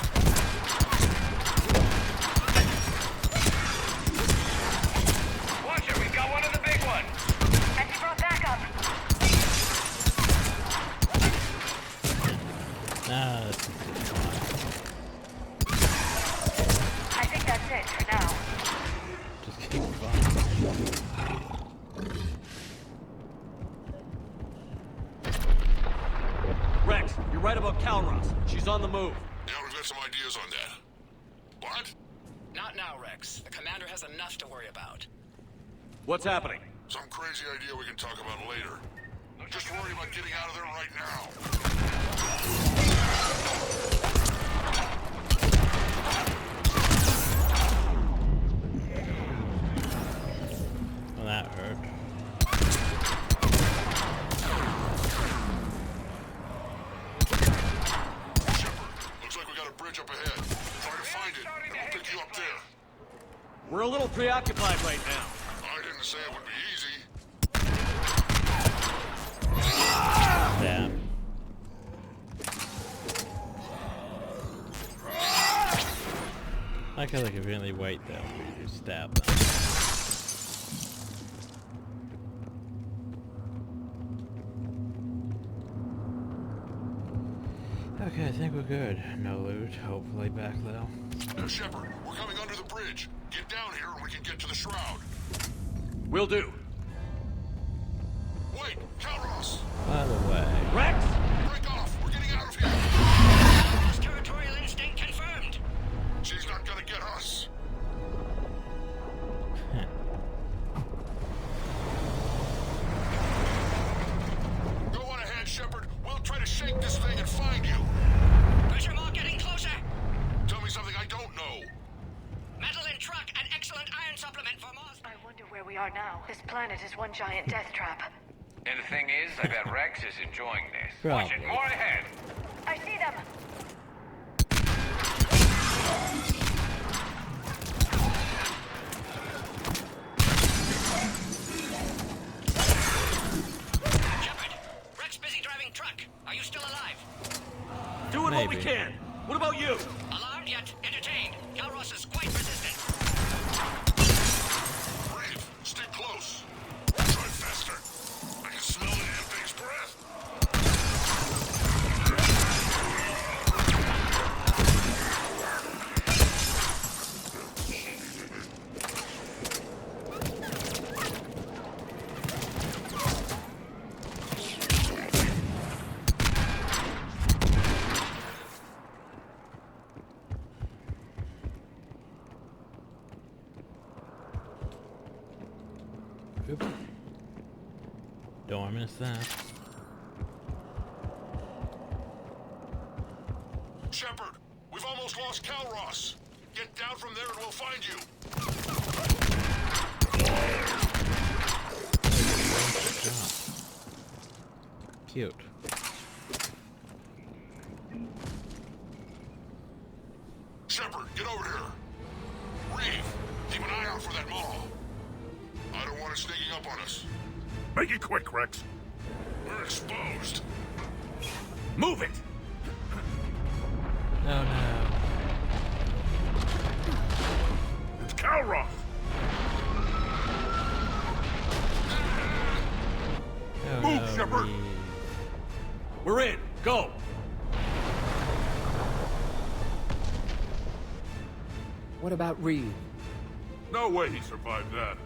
Watch it, we've got one of the big ones. And he brought backup. That's I think that's it for now. just keep going. Rex, you're right about Calross. She's on the move. Yeah, we've got some ideas on that. What? Not now, Rex. The commander has enough to worry about. What's happening? Some crazy idea we can talk about later. Just worry about getting out of there right now. Well, that hurt. Looks like we got a bridge up ahead. Try to find it, and we'll pick you up there. We're a little preoccupied right now. I didn't say it would be easy. Damn. I can conveniently wait though for you to stab them. Okay, I think we're good. No loot. Hopefully back though. Shepard, we're coming under the bridge. Get down here and we can get to the shroud. Will do. Wait, Calross! By the way, Rex! Break off! We're getting out of here! Territorial instinct confirmed. She's not gonna get us. Go on ahead, Shepard. We'll try to shake this thing and find you. Pressure mark getting closer. Tell me something I don't know. Metal in truck and excellent iron supplement for Mars. I wonder where we are now. This planet is one giant death trap. And the thing is, I bet Rex is enjoying this. Probably. Watch it, more ahead. I see them. Shepard, Rex busy driving truck. Are you still alive? Doing what we Maybe. can. What about you? Alarmed yet entertained. Calross is quite resistant. Brave, stay close. Try faster. I can smell the damn thing's breath. Oop. Don't miss that. Shepard, we've almost lost Calross. Get down from there and we'll find you. Cute. Get over here. Reeve, keep an eye out for that Maw. I don't want it sneaking up on us. Make it quick, Rex. We're exposed. Move it! Oh no. It's Calroth! Oh, Move, no, Shepard! Reeve. We're in. Go. What about Reeve? No way he survived that.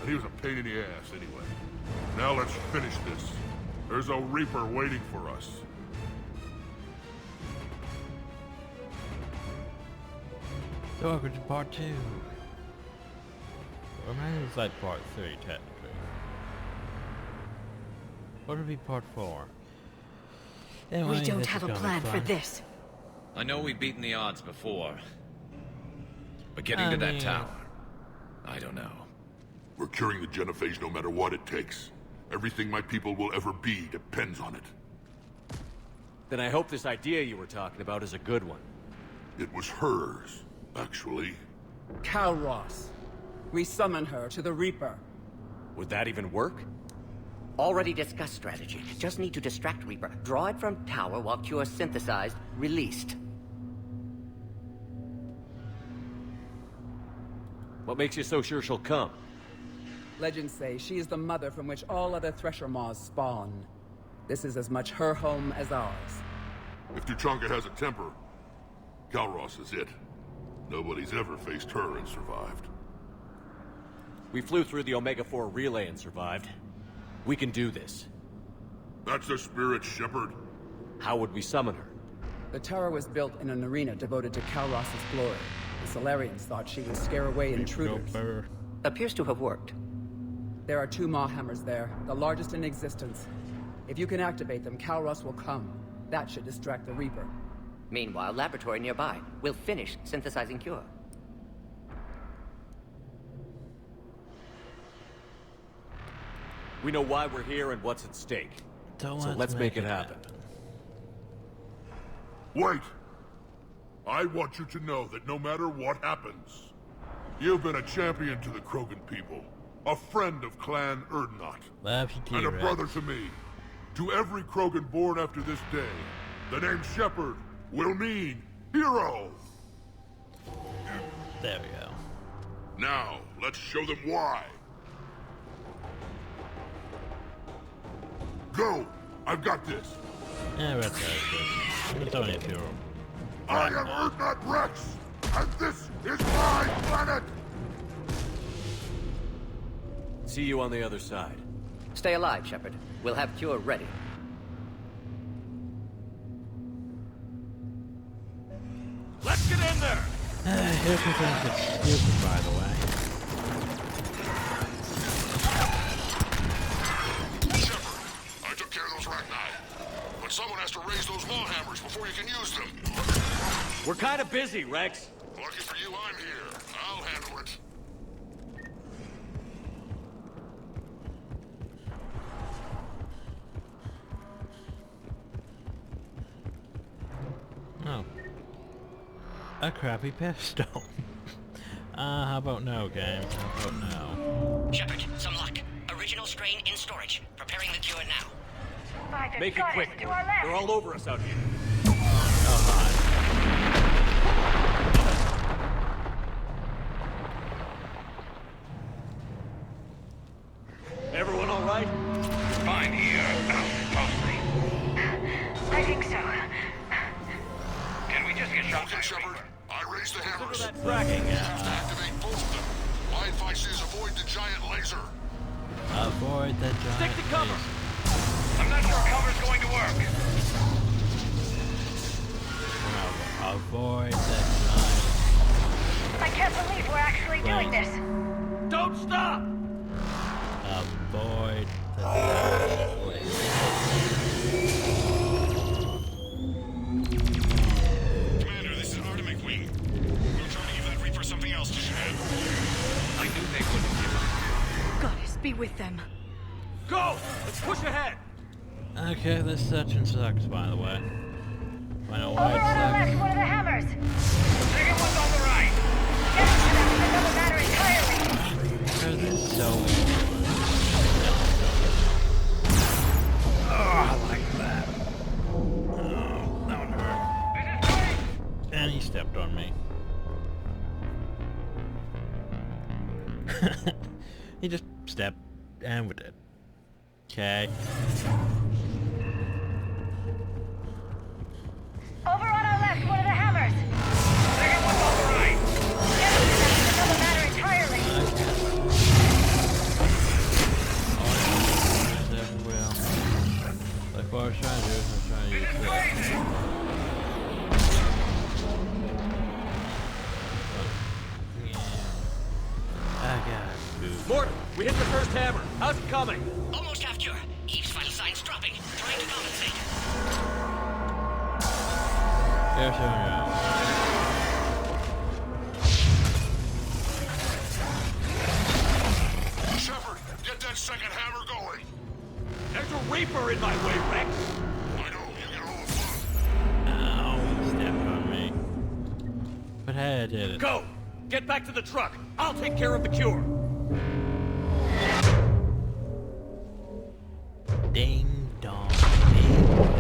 And he was a pain in the ass anyway. Now let's finish this. There's a Reaper waiting for us. So welcome to part 2. Or maybe it's like part 3 technically. What would be part 4? Anyway, We don't have a plan for this. I know we've beaten the odds before. But getting to that tower, I don't know. We're curing the genophage no matter what it takes. Everything my people will ever be depends on it. Then I hope this idea you were talking about is a good one. It was hers, actually. Calroth. We summon her to the Reaper. Would that even work? Already discussed strategy. Just need to distract Reaper. Draw it from tower while Cure synthesized, released. What makes you so sure she'll come? Legends say she is the mother from which all other Thresher Maws spawn. This is as much her home as ours. If Tuchanka has a temper, Calroth is it. Nobody's ever faced her and survived. We flew through the Omega-4 relay and survived. We can do this. That's the spirit, Shepard. How would we summon her? The tower was built in an arena devoted to Calroth's glory. The Solarians thought she would scare away intruders. Appears to have worked. There are 2 Maw hammers there, the largest in existence. If you can activate them, Calroth will come. That should distract the Reaper. Meanwhile, laboratory nearby. We'll finish synthesizing Cure. We know why we're here and what's at stake. So let's make it happen. Wait! I want you to know that no matter what happens, you've been a champion to the Krogan people, a friend of Clan Erdnot, and a brother to me. To every Krogan born after this day, the name Shepard will mean hero! There we go. Now, let's show them why. Go! I've got this! Yeah, right there. It's only a few. I am Erdnot Rex, and this is my planet! See you on the other side. Stay alive, Shepard. We'll have Cure ready. Let's get in there! Here's the thing that's stupid, by the way. Shepard, I took care of those Rachni. But someone has to raise those Maw hammers before you can use them. We're kind of busy, Rex. Lucky for you, I'm here. I'll handle it. Oh. A crappy pistol. How about no, game? How about no? Shepard, some luck. Original strain in storage. Preparing the Cure now. Make it quick. They're all over us out here. Everyone all right? Fine here. Mostly. I think so. Can we just get shot by Shepard, I raised the hammers. That fracking. Activate both of them. My advice is avoid the giant laser. Avoid the giant Stick to cover. laser. I'm not sure cover's going to work. Avoid the giant. I can't believe we're actually doing this. Don't stop! Avoid the giant laser. Commander, this is Artemis Wing. We were trying to give that Reaper something else to shoot at. I knew they wouldn't give up. Goddess, be with them. Go! Let's push ahead! Okay, this section sucks, by the way. I know Over why it on our sucks. left, one of the hammers. Second one's on the right. There's so many. Oh, I like that. Oh, that one hurt. And he stepped on me. He just stepped and we did. Okay. Over on our left, one of the hammers. Second one's on the right. Get him, that's another matter entirely. Everywhere. Like what I was trying to do is I'm trying to use this. I got it. Morton, we hit the first hammer. How's it coming? Almost half cure. Eve's vital signs dropping. Trying to compensate. There's him. Shepard, get that second hammer going. There's a Reaper in my way, Rex. I know, you get all the fun. Ow, he stepped on me. But hey, I did it. Go! Get back to the truck. I'll take care of the cure. Ding dong, ding dong.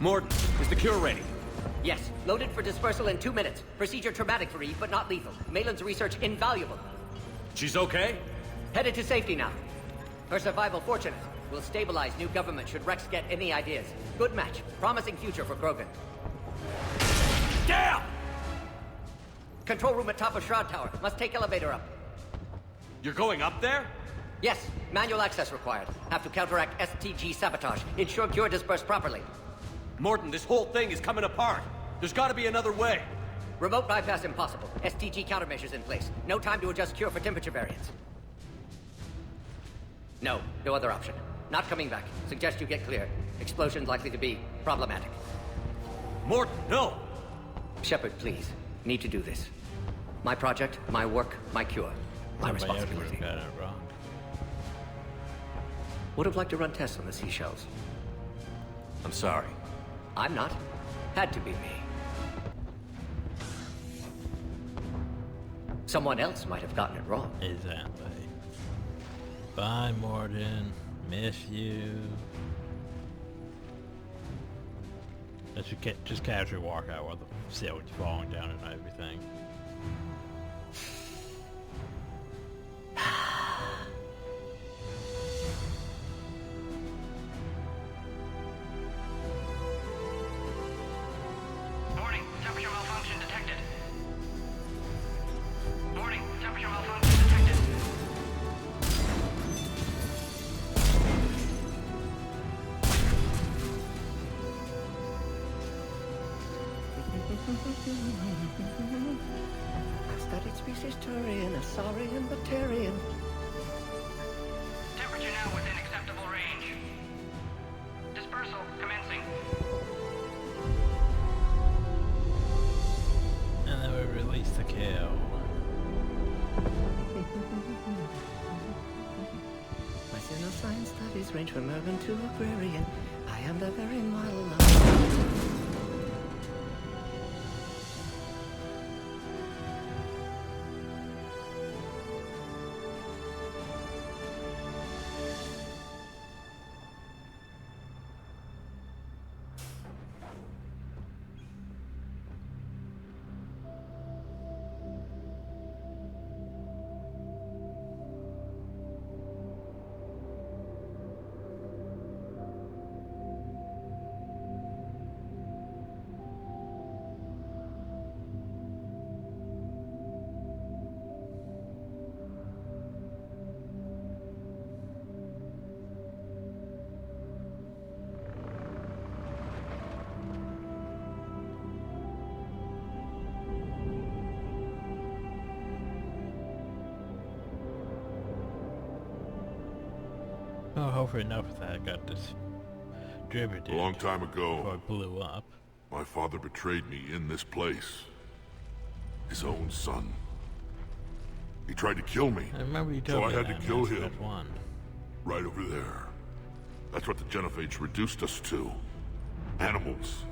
Morton, is the cure ready? Yes, loaded for dispersal in 2 minutes. Procedure traumatic for Eve, but not lethal. Malin's research invaluable. She's okay? Headed to safety now. Her survival fortunate. Will stabilize new government should Rex get any ideas. Good match. Promising future for Krogan. Damn! Control room at top of Shroud Tower. Must take elevator up. You're going up there? Yes, manual access required. Have to counteract STG sabotage. Ensure cure dispersed properly. Morton, this whole thing is coming apart. There's gotta be another way. Remote bypass impossible. STG countermeasures in place. No time to adjust cure for temperature variance. No other option. Not coming back. Suggest you get clear. Explosion likely to be problematic. Morton, no! Shepard, please. Need to do this. My project, my work, my cure. My responsibility. Would have liked to run tests on the seashells. I'm sorry. I'm not. Had to be me. Someone else might have gotten it wrong. Exactly. Bye, Morton. Miss you. Just casually walk out while the ceiling is falling down and everything. Warning, temperature malfunction detected. Warning, temperature malfunction detected. I studied species Turian, Asarian, Batarian. Temperature now within acceptable range. Dispersal commencing. voice range from urban to agrarian. I am the very model of... Oh, hopefully enough of that got distributed. A long time ago, before it blew up. My father betrayed me in this place. His own son. He tried to kill me. I remember you told so me I had that, to kill man. him. That one. Right over there. That's what the Genophage reduced us to. Animals.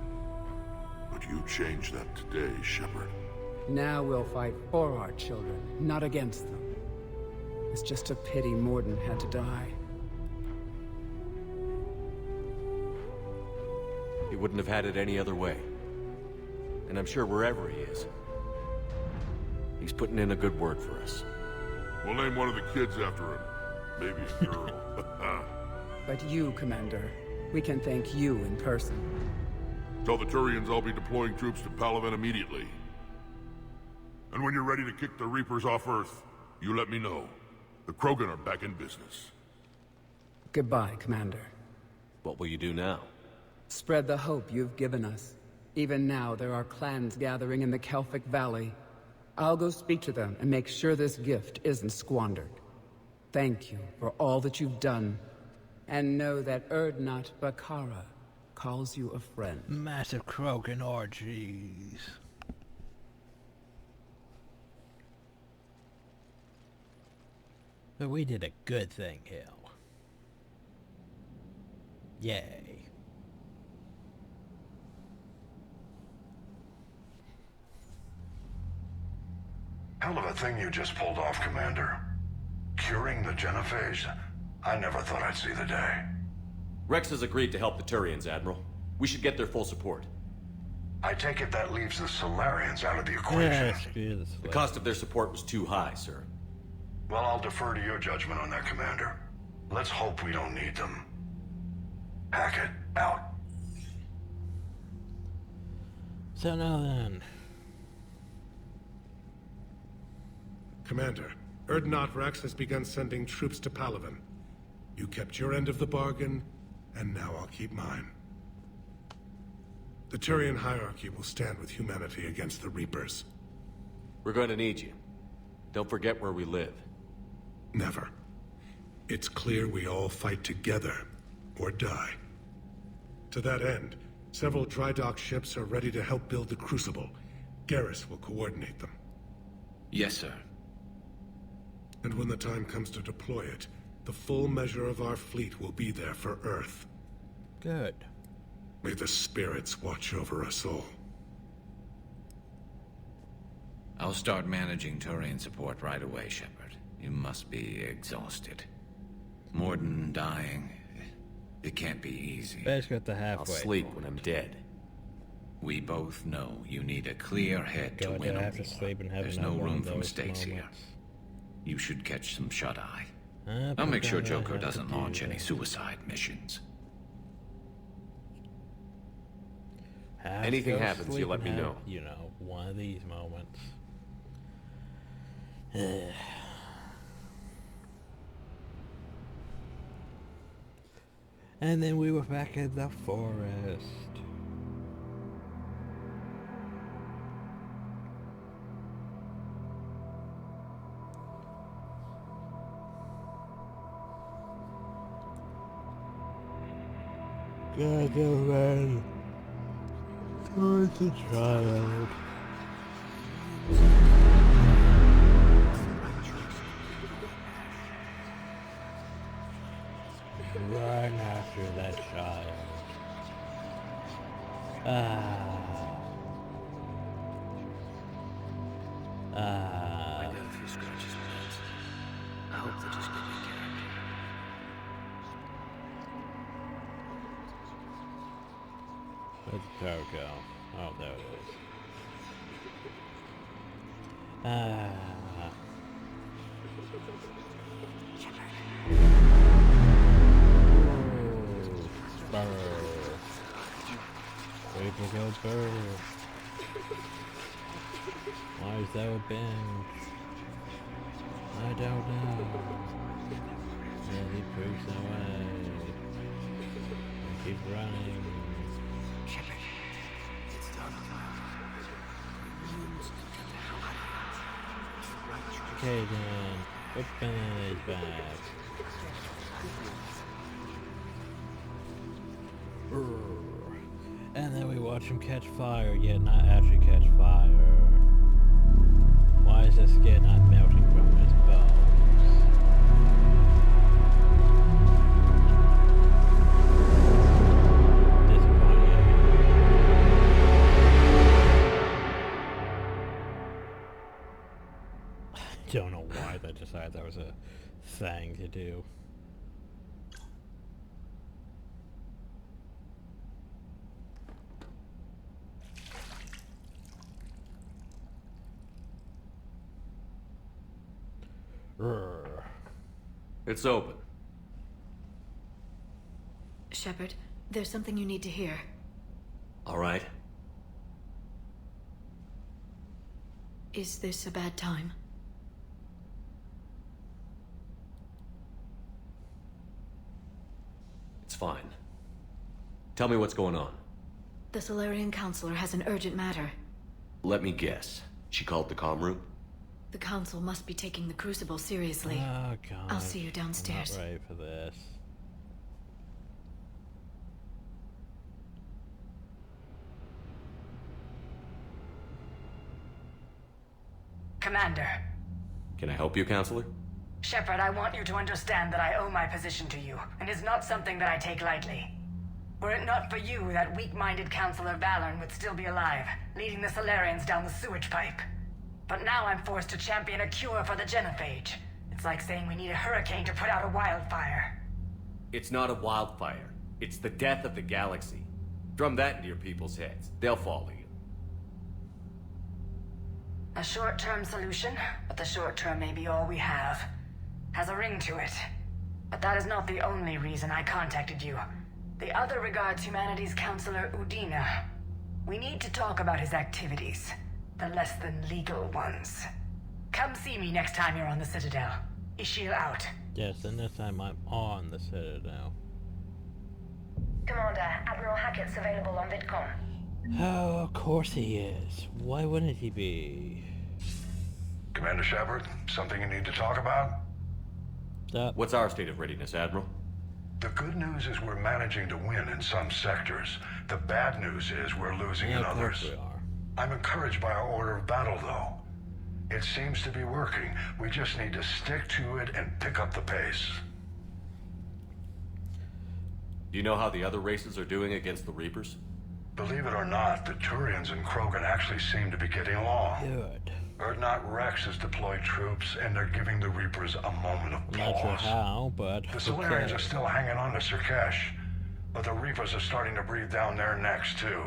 But you changed that today, Shepard. Now we'll fight for our children, not against them. It's just a pity Morden had to die. He wouldn't have had it any other way. And I'm sure wherever he is, he's putting in a good word for us. We'll name one of the kids after him. Maybe a girl. But you, Commander, we can thank you in person. Tell the Turians I'll be deploying troops to Palaven immediately. And when you're ready to kick the Reapers off Earth, you let me know. The Krogan are back in business. Goodbye, Commander. What will you do now? Spread the hope you've given us. Even now, there are clans gathering in the Kelphic Valley. I'll go speak to them and make sure this gift isn't squandered. Thank you for all that you've done. And know that Erdnot Bakara calls you a friend. Massive Krogan orgies. But we did a good thing, Hill. Yay. Hell of a thing you just pulled off, Commander. Curing the Genophage? I never thought I'd see the day. Rex has agreed to help the Turians, Admiral. We should get their full support. I take it that leaves the Solarians out of the equation. Yes, the cost of their support was too high, sir. Well, I'll defer to your judgment on that, Commander. Let's hope we don't need them. Hackett, out. So now then. Commander, Erdnot Rex has begun sending troops to Palaven. You kept your end of the bargain, and now I'll keep mine. The Turian hierarchy will stand with humanity against the Reapers. We're going to need you. Don't forget where we live. Never. It's clear we all fight together, or die. To that end, several dry dock ships are ready to help build the Crucible. Garrus will coordinate them. Yes, sir. And when the time comes to deploy it, the full measure of our fleet will be there for Earth. Good. May the spirits watch over us all. I'll start managing Turian support right away, Shepard. You must be exhausted. Morden dying. It can't be easy. Best got the halfway. I'll sleep when I'm dead. We both know you need a clear head to win a war. Sleep and have There's no room for mistakes here. You should catch some shut-eye. I'll make sure Joker doesn't launch any suicide missions. Anything happens, you let me know. You know, one of these moments. And then we were back in the forest. Gotta go run towards the child. Run after that child. I got a few scratches on it. I hope they just get me character. Where'd the car go? Oh, there it is. Burr. Way to go, Burr. Why is that a bench? I don't know. And he pushes away. And keep running. It's done. Okay then, open his back. And then we watch him catch fire, yet not actually catch fire. Why is this skin not melting from his bones? Don't know why they decided that was a thing to do. It's open. Shepard, there's something you need to hear. All right. Is this a bad time? It's fine. Tell me what's going on. The Solarian Counselor has an urgent matter. Let me guess. She called the comm room? The Council must be taking the Crucible seriously. Oh god. I'll see you downstairs. I'm not ready for this. Commander. Can I help you, Counselor? Shepard, I want you to understand that I owe my position to you, and it's not something that I take lightly. Were it not for you, that weak-minded Counselor Valorn would still be alive, leading the Solarians down the sewage pipe. But now I'm forced to champion a cure for the genophage. It's like saying we need a hurricane to put out a wildfire. It's not a wildfire. It's the death of the galaxy. Drum that into your people's heads. They'll follow you. A short-term solution, but the short term may be all we have. Has a ring to it. But that is not the only reason I contacted you. The other regards humanity's Counselor Udina. We need to talk about his activities. The less than legal ones. Come see me next time you're on the Citadel. Ishil out. Yes, and this time I'm on the Citadel. Commander, Admiral Hackett's available on VidCom. Oh, of course he is. Why wouldn't he be? Commander Shepard, something you need to talk about? What's our state of readiness, Admiral? The good news is we're managing to win in some sectors. The bad news is we're losing in others. We are. I'm encouraged by our order of battle, though. It seems to be working. We just need to stick to it and pick up the pace. Do you know how the other races are doing against the Reapers? Believe it or not, the Turians and Krogan actually seem to be getting along. Good. Urdnot Rex has deployed troops, and they're giving the Reapers a moment of pause. Not sure how, but The Solarians are still hanging on to Sirkesh, but the Reapers are starting to breathe down their necks, too.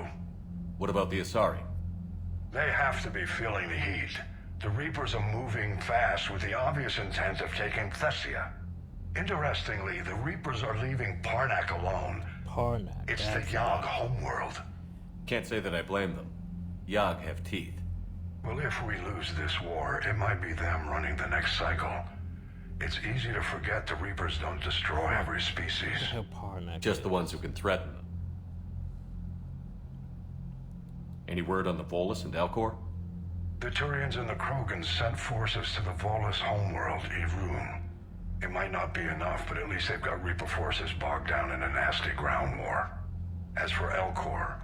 What about the Asari? They have to be feeling the heat. The Reapers are moving fast with the obvious intent of taking Thessia. Interestingly, the Reapers are leaving Parnak alone. Parnak. It's the Yogg homeworld. Can't say that I blame them. Yogg have teeth. Well, if we lose this war, it might be them running the next cycle. It's easy to forget the Reapers don't destroy every species. Just the ones who can threaten them. Any word on the Volus and Elcor? The Turians and the Krogans sent forces to the Volus homeworld, Irun. It might not be enough, but at least they've got Reaper forces bogged down in a nasty ground war. As for Elcor,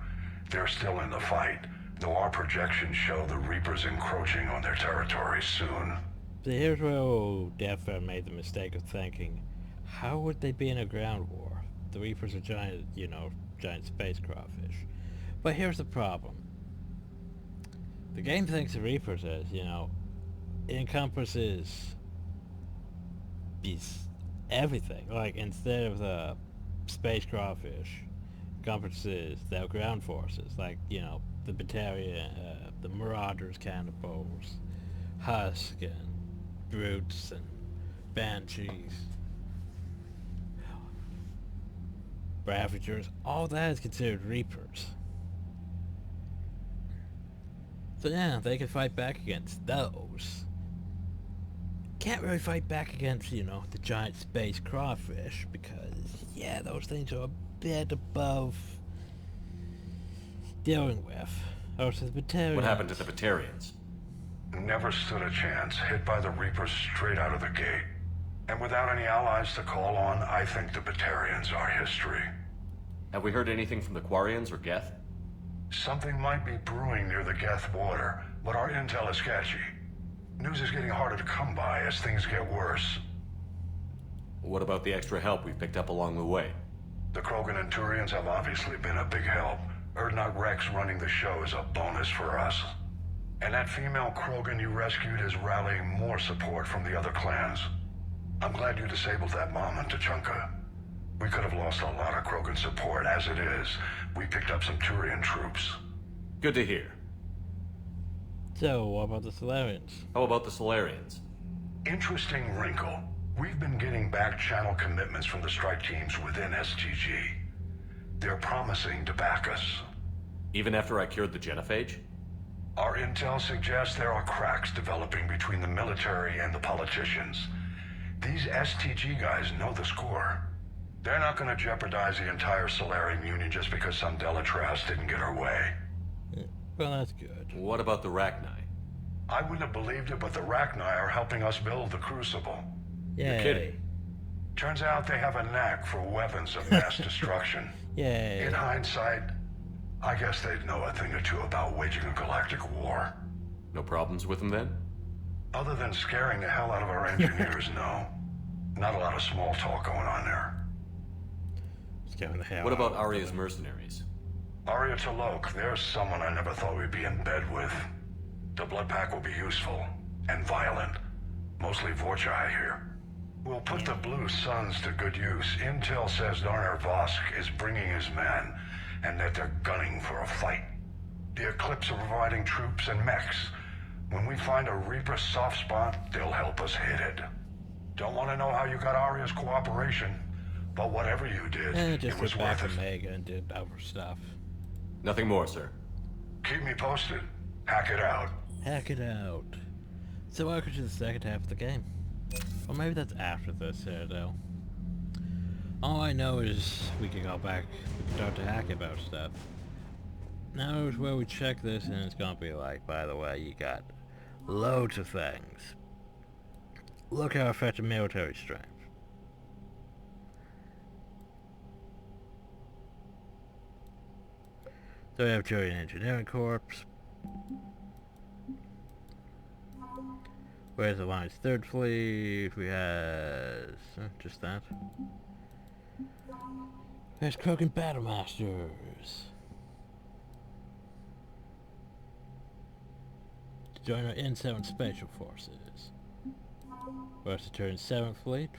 they're still in the fight, though our projections show the Reapers encroaching on their territory soon. So here's where Deathfire made the mistake of thinking, how would they be in a ground war? The Reapers are giant, giant space crawfish. But here's the problem. The game thinks the Reapers is, it encompasses everything. Like, instead of the space crawfish, encompasses the ground forces. Like, the Batarian, the Marauders, Cannibals, Husk, and Brutes, and Banshees, Ravagers. All that is considered Reapers. So yeah, they can fight back against those. Can't really fight back against, the giant space crawfish, because, yeah, those things are a bit above dealing with. Oh, so the Batarians. What happened to the Batarians? Never stood a chance, hit by the Reapers straight out of the gate. And without any allies to call on, I think the Batarians are history. Have we heard anything from the Quarians or Geth? Something might be brewing near the Geth border, but our intel is sketchy. News is getting harder to come by as things get worse. What about the extra help we picked up along the way? The Krogan and Turians have obviously been a big help. Urdnot Rex running the show is a bonus for us. And that female Krogan you rescued is rallying more support from the other clans. I'm glad you disabled that bomb in Tuchanka. We could have lost a lot of Krogan support as it is. We picked up some Turian troops. Good to hear. So, what about the Solarians? How about the Solarians? Interesting wrinkle. We've been getting back-channel commitments from the strike teams within STG. They're promising to back us. Even after I cured the genophage? Our intel suggests there are cracks developing between the military and the politicians. These STG guys know the score. They're not going to jeopardize the entire Solarian Union just because some Delatras didn't get her way. Well, that's good. What about the Rachni? I wouldn't have believed it, but the Rachni are helping us build the Crucible. Yay. You're kidding. Turns out they have a knack for weapons of mass destruction. Yay. In hindsight, I guess they'd know a thing or two about waging a galactic war. No problems with them then? Other than scaring the hell out of our engineers, no. Not a lot of small talk going on there. Scaring the hell What about out of Arya's them. mercenaries? Arya T'Lok, there's someone I never thought we'd be in bed with. The blood pack will be useful and violent. Mostly Vorcha, I hear. We'll put the Blue Suns to good use. Intel says Darner Vosk is bringing his men, and that they're gunning for a fight. The Eclipse are providing troops and mechs. When we find a Reaper soft spot, they'll help us hit it. Don't want to know how you got Arya's cooperation, but whatever you did, Just it was went back worth to it. Mega and did other stuff. Nothing more, sir. Keep me posted. Hack it out. Hack it out. So welcome to the second half of the game. Or maybe that's after this Citadel. All I know is we can go back, we can start to hack about stuff. Now is where we check this and it's gonna be like, by the way, you got loads of things. Look how effective military strength. So we have Turian Engineering Corps. Where's the Alliance 3rd Fleet? We have... just that. There's Krogan Battlemasters. To join our N7 Special Forces. Where's the Turian 7th Fleet?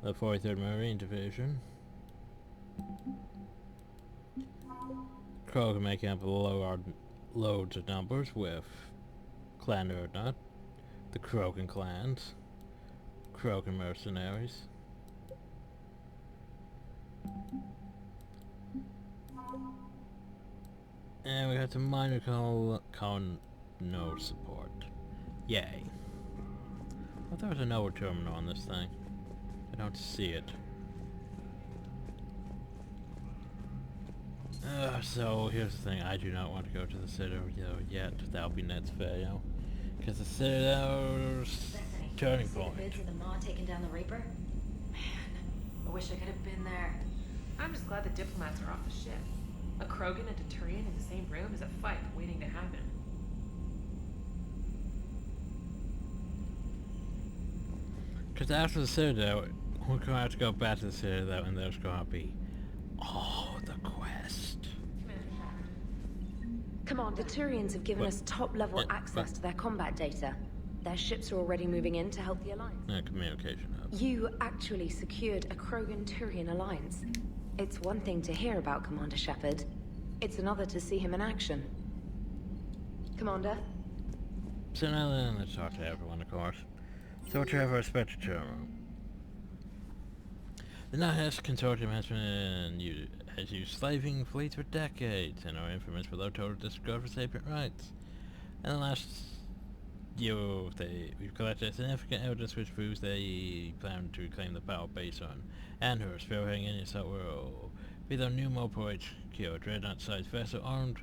The 43rd Marine Division. Krogan making up loads of numbers with Clan Urdnot, the Krogan clans, Krogan mercenaries. And we got some minor node support. Yay. I thought there was a node terminal on this thing. I don't see it. So here's the thing, I do not want to go to the Citadel yet. That'll be next video. Because the Citadel's turning point. Bids of the Maw taking down the Reaper? Man, I wish I could have been there. I'm just glad the diplomats are off the ship. A Krogan and a Turian in the same room is a fight waiting to happen. Because after the Citadel, we're going to have to go back to the Citadel, and there's going to be the quest. Commander, the Turians have given us top-level access to their combat data. Their ships are already moving in to help the Alliance. Communication hub. You actually secured a Krogan-Turian alliance. It's one thing to hear about Commander Shepard. It's another to see him in action. Commander? So now then, let's talk to everyone, of course. So what you have our respected term. The Nihilist Consortium has used slaving fleets for decades, and are infamous for their total disregard for sapient rights. In the last year, we've collected significant evidence which proves they plan to reclaim the power base on Andhurst, spearheading any assault will be their new mobile HQ, a dreadnought-sized vessel armed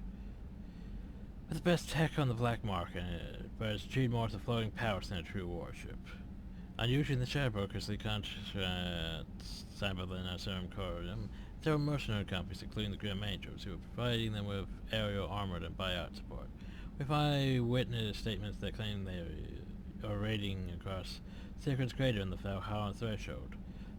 with the best tech on the black market, but it's achieved more as a floating power than a true warship. Unusually in the shadow brokers, the contracts signed by the Nassim Corridum, there were mercenary companies, including the Grim Angels, who were providing them with aerial armored and buyout support. With eyewitness statements that claim they are raiding across Sacred's Crater and the Valhalla Threshold.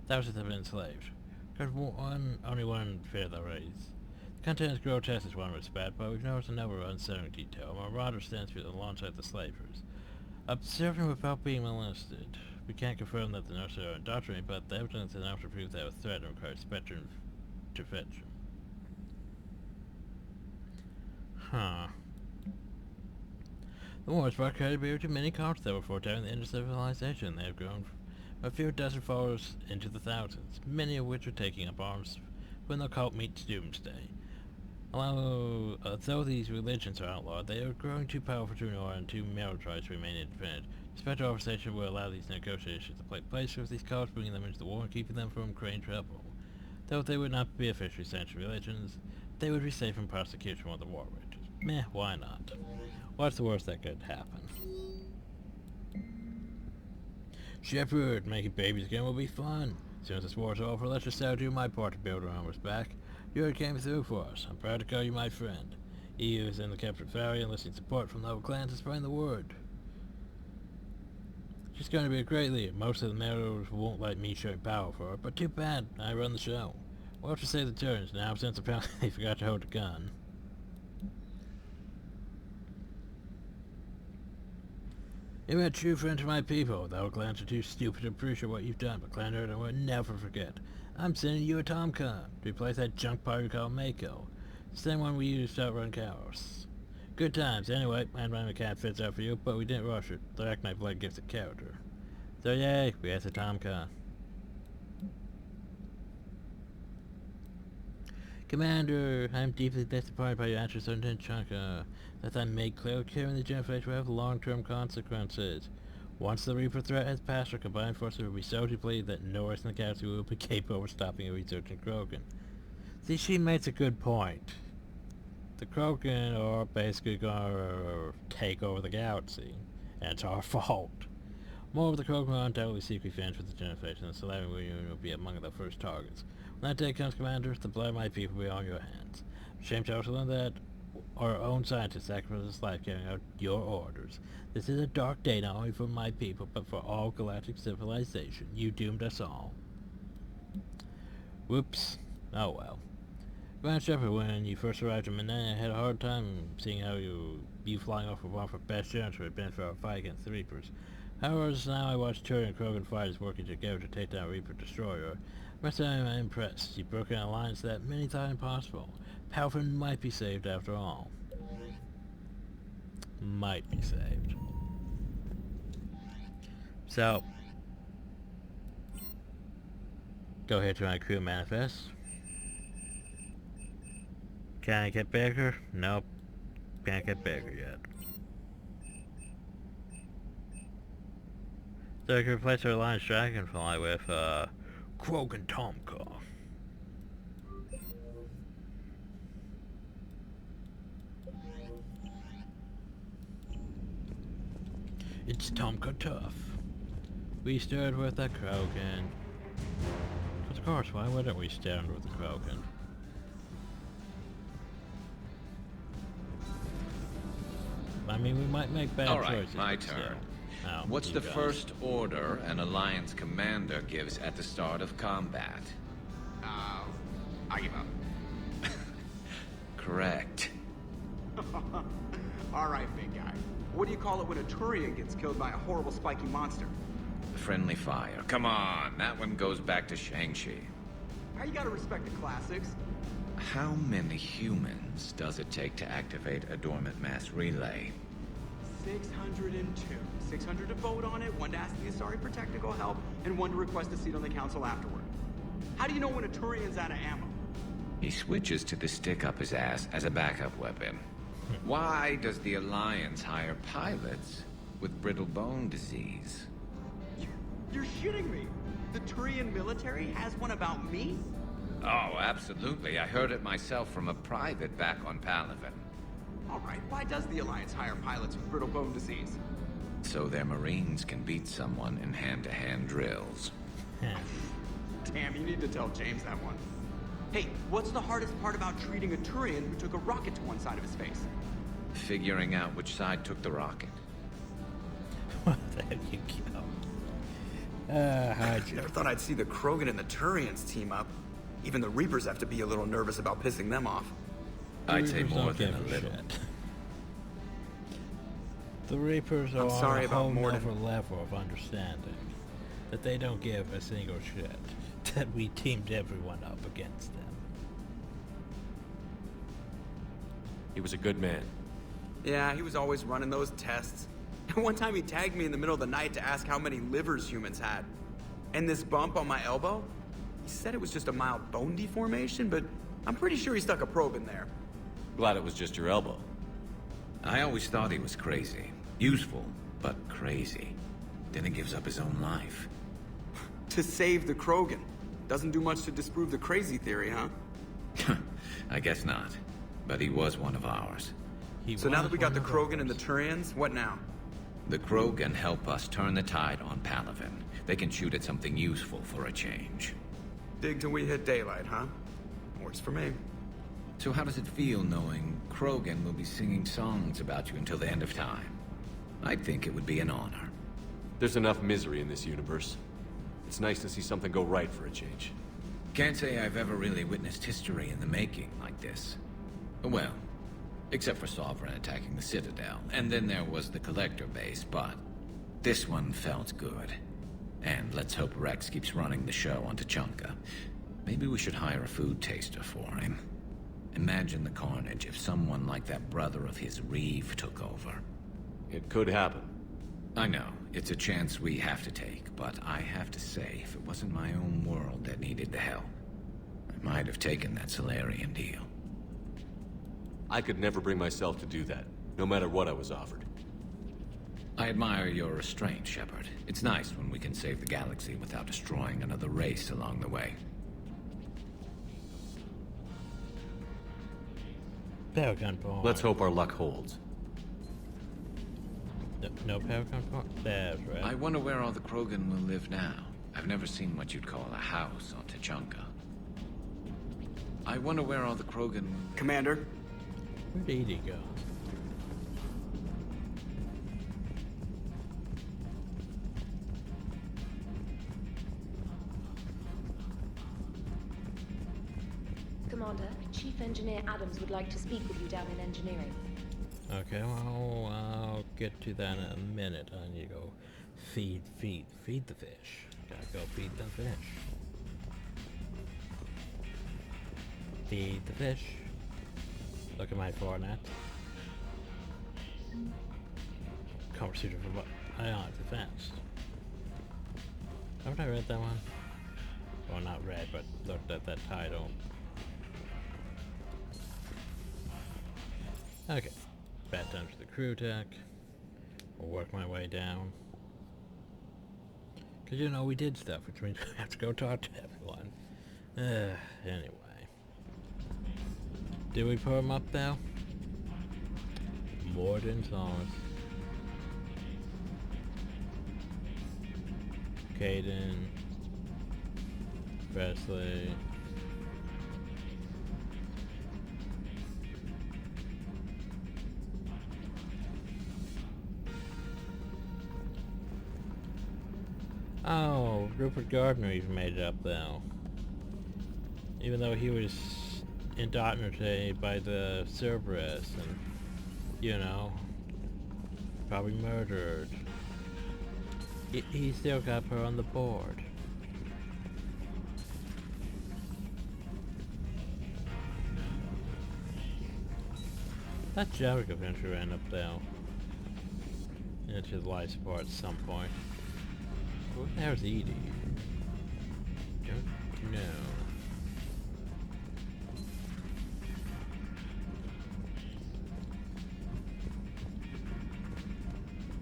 Thousands have been enslaved. There's only one fear that raids. The content is grotesque as one respect, but we've noticed another unsettling detail. A marauder stands alongside the slavers, observing without being molested. We can't confirm that the nurses are indoctrinated, but the evidence is enough to prove they have a threat and requires Spectrum to fetch them. Huh. The wars brought credibility to many cults that were foretelling the end of civilization. They have grown from a few dozen followers into the thousands, many of which are taking up arms when the cult meets doomsday. Though these religions are outlawed, they are growing too powerful to ignore and too militarized to remain independent. Special organization will allow these negotiations to take place with these cults, bringing them into the war and keeping them from creating trouble. Though they would not be officially sanctioned religions, they would be safe from prosecution with the war wagers. Meh, why not? What's the worst that could happen? Shepard, making babies again will be fun. As soon as this war's over, let's just do my part to build our armors back. You already came through for us. I'm proud to call you my friend. EU is in the Captured Valley, enlisting support from local clans and spreading the word. She's going to be a great leader. Most of the members won't let me show power for her, but too bad. I run the show. Well, to say the turns now, since apparently they forgot to hold a gun. You're a true friend to my people. Thou clans are too stupid to appreciate what you've done, but Clan Erda will never forget. I'm sending you a Tomcon to replace that junk pirate called Mako. Same one we used to outrun cows. Good times. Anyway, my mechanic fits out for you, but we didn't rush it. The Arachnite Blade gives it character. So yay, we have the Tomcon. Commander, I'm deeply disappointed by your actions on Chunka. As I made clear, carrying the Genflex will have long-term consequences. Once the Reaper threat has passed, our combined forces will be so depleted that no rest in the galaxy will be capable of stopping a research in Krogan. See, she makes a good point. The Krogan are basically gonna take over the galaxy, and it's our fault. More of the Krogan will undoubtedly seek revenge for the Genflex, and the Solarian Union will be among their first targets. When that day comes, Commander, the blood of my people will be on your hands. Shame to also learn that our own scientists sacrificed his life carrying out your orders. This is a dark day not only for my people, but for all galactic civilization. You doomed us all. Whoops. Oh well. Commander Shepard, when you first arrived in Manana, I had a hard time seeing how you flying off with one of our best generals would have been for our fight against the Reapers. However, now I watch Turian and Krogan fighters working together to take down Reaper Destroyer. Rest of the time I'm impressed. You've broken an alliance that many thought impossible. Palpatine might be saved after all. Might be saved. So, go ahead to my crew manifest. Can I get bigger? Nope. Can't get bigger yet. So I can replace our alliance Dragonfly with Krogan Tomka. It's Tomka tough. We started with a Krogan. Of course, why wouldn't we start with a Krogan? I mean, we might make bad choices. My turn. Oh, What's you the guys. first order an Alliance commander gives at the start of combat? I give up. Correct. All right, big guy. What do you call it when a Turian gets killed by a horrible spiky monster? Friendly fire. Come on, that one goes back to Shang-Chi. How you gotta respect the classics? How many humans does it take to activate a dormant mass relay? 602. 600 to vote on it, 1 to ask the Asari for technical help, and 1 to request a seat on the council afterward. How do you know when a Turian's out of ammo? He switches to the stick up his ass as a backup weapon. Why does the Alliance hire pilots with brittle bone disease? You're shitting me! The Turian military has one about me? Oh, absolutely. I heard it myself from a private back on Palaven. All right, why does the Alliance hire pilots with brittle bone disease? So their Marines can beat someone in hand-to-hand drills. Damn, you need to tell James that one. Hey, what's the hardest part about treating a Turian who took a rocket to one side of his face? Figuring out which side took the rocket. There you go. I never thought I'd see the Krogan and the Turians team up. Even the Reapers have to be a little nervous about pissing them off. I'd say Reapers more don't than give a little. shit. The Reapers are I'm sorry on a about whole Morden. nother level of understanding that they don't give a single shit that we teamed everyone up against them. He was a good man. Yeah, he was always running those tests. One time he tagged me in the middle of the night to ask how many livers humans had. And this bump on my elbow? He said it was just a mild bone deformation, but I'm pretty sure he stuck a probe in there. Glad it was just your elbow. I always thought he was crazy. Useful, but crazy. Then he gives up his own life. To save the Krogan. Doesn't do much to disprove the crazy theory, huh? I guess not. But he was one of ours. So now that we got the Krogan and the Turians, what now? The Krogan help us turn the tide on Palaven. They can shoot at something useful for a change. Dig till we hit daylight, huh? Works for me. So how does it feel knowing Krogan will be singing songs about you until the end of time? I think it would be an honor. There's enough misery in this universe. It's nice to see something go right for a change. Can't say I've ever really witnessed history in the making like this. Well, except for Sovereign attacking the Citadel, and then there was the Collector base, but this one felt good. And let's hope Rex keeps running the show on Tuchanka. Maybe we should hire a food taster for him. Imagine the carnage if someone like that brother of his, Reeve, took over. It could happen. I know, it's a chance we have to take, but I have to say, if it wasn't my own world that needed the help, I might have taken that Solarian deal. I could never bring myself to do that, no matter what I was offered. I admire your restraint, Shepard. It's nice when we can save the galaxy without destroying another race along the way. Power gun point. Let's hope our luck holds. No power gun point? That's right. I wonder where all the Krogan will live now. I've never seen what you'd call a house on Tuchanka. I wonder where all the Krogan... Commander? Where'd Edie go? Commander, Chief Engineer Adams would like to speak with you down in engineering. Okay, well, I'll get to that in a minute. I need to go feed the fish. Gotta go feed the fish. Feed the fish. Look at my Fortnite. Conversation for Ionic Defense. Haven't I read that one? Well, not read, but looked at that title. Okay. Back down to the crew deck. I'll work my way down. Cause you know we did stuff, which means I have to go talk to everyone. Anyway. Did we put him up though? Morden songs. Caden. Presley. Oh, Rupert Gardner even made it up though. Even though he was indoctrinated by the Cerberus and, you know, probably murdered. He still got her on the board. That Jericho eventually ran up though. Into the life support at some point. There's Edie. Don't know.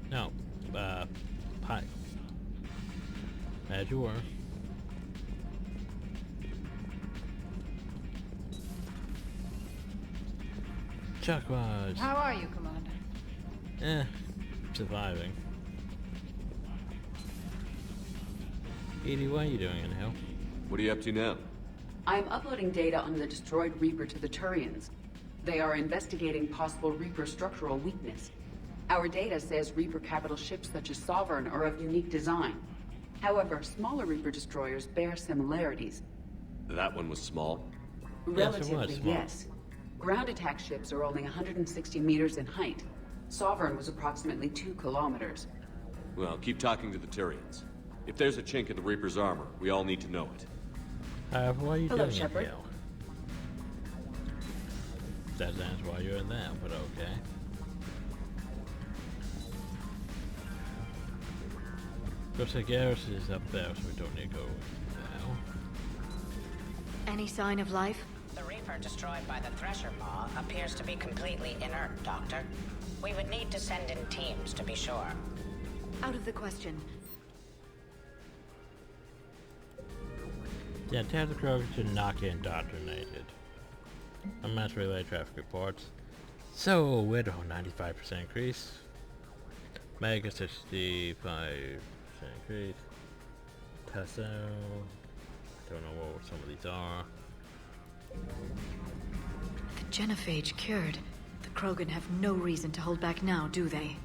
No. Pike. As you were. Chakwas. How are you, Commander? Surviving. Edie, what are you doing in hell? What are you up to now? I'm uploading data on the destroyed Reaper to the Turians. They are investigating possible Reaper structural weakness. Our data says Reaper capital ships such as Sovereign are of unique design. However, smaller Reaper destroyers bear similarities. That one was small? Relatively, yes. Ground attack ships are only 160 meters in height. Sovereign was approximately 2 kilometers. Well, keep talking to the Turians. If there's a chink in the Reaper's armor, we all need to know it. What are you Hello, doing Shepard. in hell? That's why you're in there, but okay. Looks like Garrus is up there, so we don't need to go now. Any sign of life? The Reaper destroyed by the Thresher Maw appears to be completely inert, Doctor. We would need to send in teams to be sure. Out of the question. Yeah, tell the Krogan to not get indoctrinated. Unmatched relay traffic reports. So, Widow, 95% increase. Mega, 65% increase. Tasso. Don't know what some of these are. The genophage cured. The Krogan have no reason to hold back now, do they?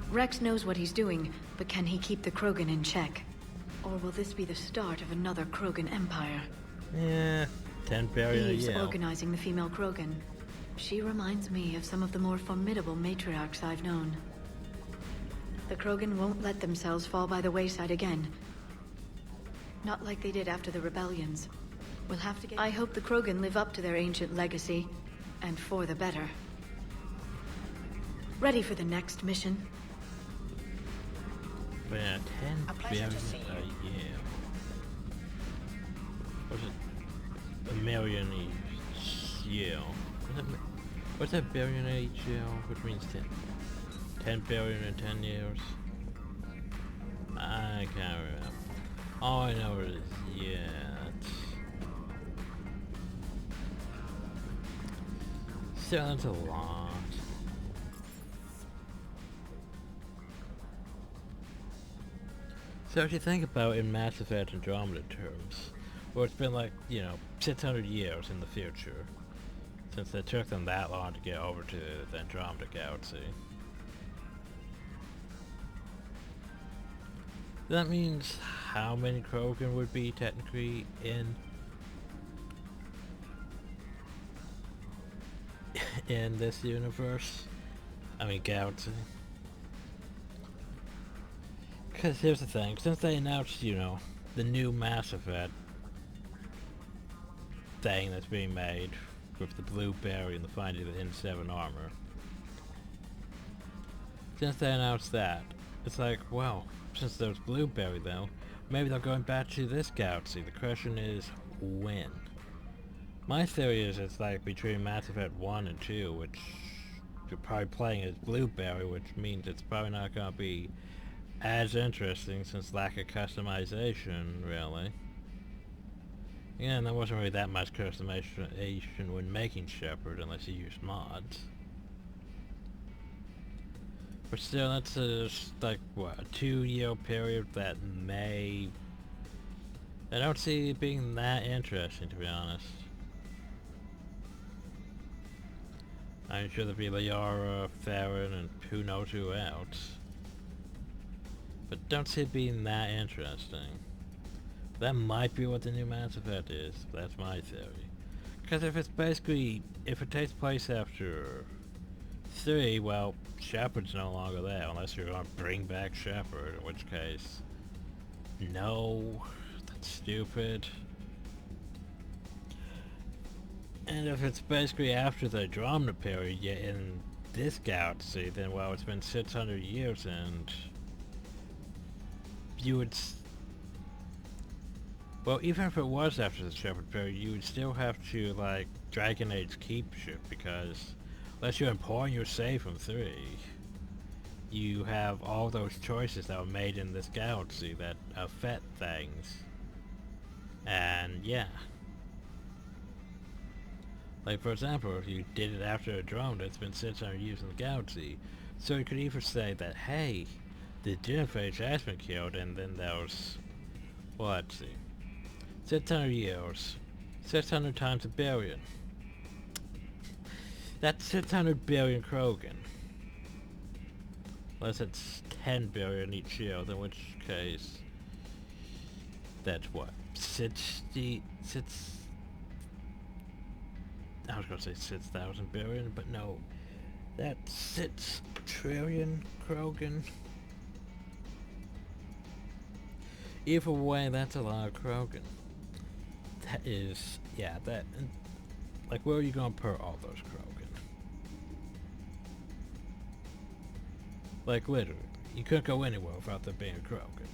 Rex knows what he's doing, but can he keep the Krogan in check? Or will this be the start of another Krogan empire? Yeah, 10 billion a Eve's year. organizing the female Krogan. She reminds me of some of the more formidable matriarchs I've known. The Krogan won't let themselves fall by the wayside again. Not like they did after the rebellions. We'll have to get... I hope the Krogan live up to their ancient legacy, and for the better. Ready for the next mission? But yeah, 10 billion a year. What's it? A million each year. What's a billion each year? Which means 10. 10 billion in 10 years. I can't remember. All I know is, yeah, that's a lot. So if you think about it in Mass Effect Andromeda terms, well, it's been like, 600 years in the future since it took them that long to get over to the Andromeda Galaxy. That means how many Krogan would be technically in this universe? I mean, galaxy. Because here's the thing, since they announced, the new Mass Effect thing that's being made with the Blueberry and the finding of the N7 armor. Since they announced that, it's like, well, since there's Blueberry though, maybe they're going back to this galaxy. The question is, when? My theory is it's like between Mass Effect 1 and 2, which you're probably playing as Blueberry, which means it's probably not going to be as interesting since lack of customization, really. Yeah, and there wasn't really that much customization when making Shepard unless you used mods. But still, that's like, what, a 2-year period that may... I don't see it being that interesting, to be honest. I'm sure there'll be Liara, Farron, and who knows who else. But don't see it being that interesting. That might be what the new Mass Effect is. That's my theory. Because if it takes place after 3, well, Shepard's no longer there, unless you're going to bring back Shepard, in which case, no, that's stupid. And if it's basically after the Andromeda period, yet in this galaxy, then, well, it's been 600 years, and you would... Well, even if it was after the Shepard period, you would still have to, like, Dragon Age keep shit, because unless you're importing your save from 3, you have all those choices that were made in this galaxy that affect things. And, yeah. Like, for example, if you did it after Andromeda, it's been 600 years in the galaxy. So you could either say that, hey, the genophage has been killed, and then there's... Well, let's see. 600 years. 600 times a billion. That's 600 billion Krogan. Unless it's 10 billion each year, in which case... That's what? 60... I was gonna say 6,000 billion, but no. That's 6 trillion Krogan. Either way, that's a lot of Krogan. That is, yeah, that, like, where are you gonna put all those Krogan? Like, literally, you couldn't go anywhere without there being a Krogan.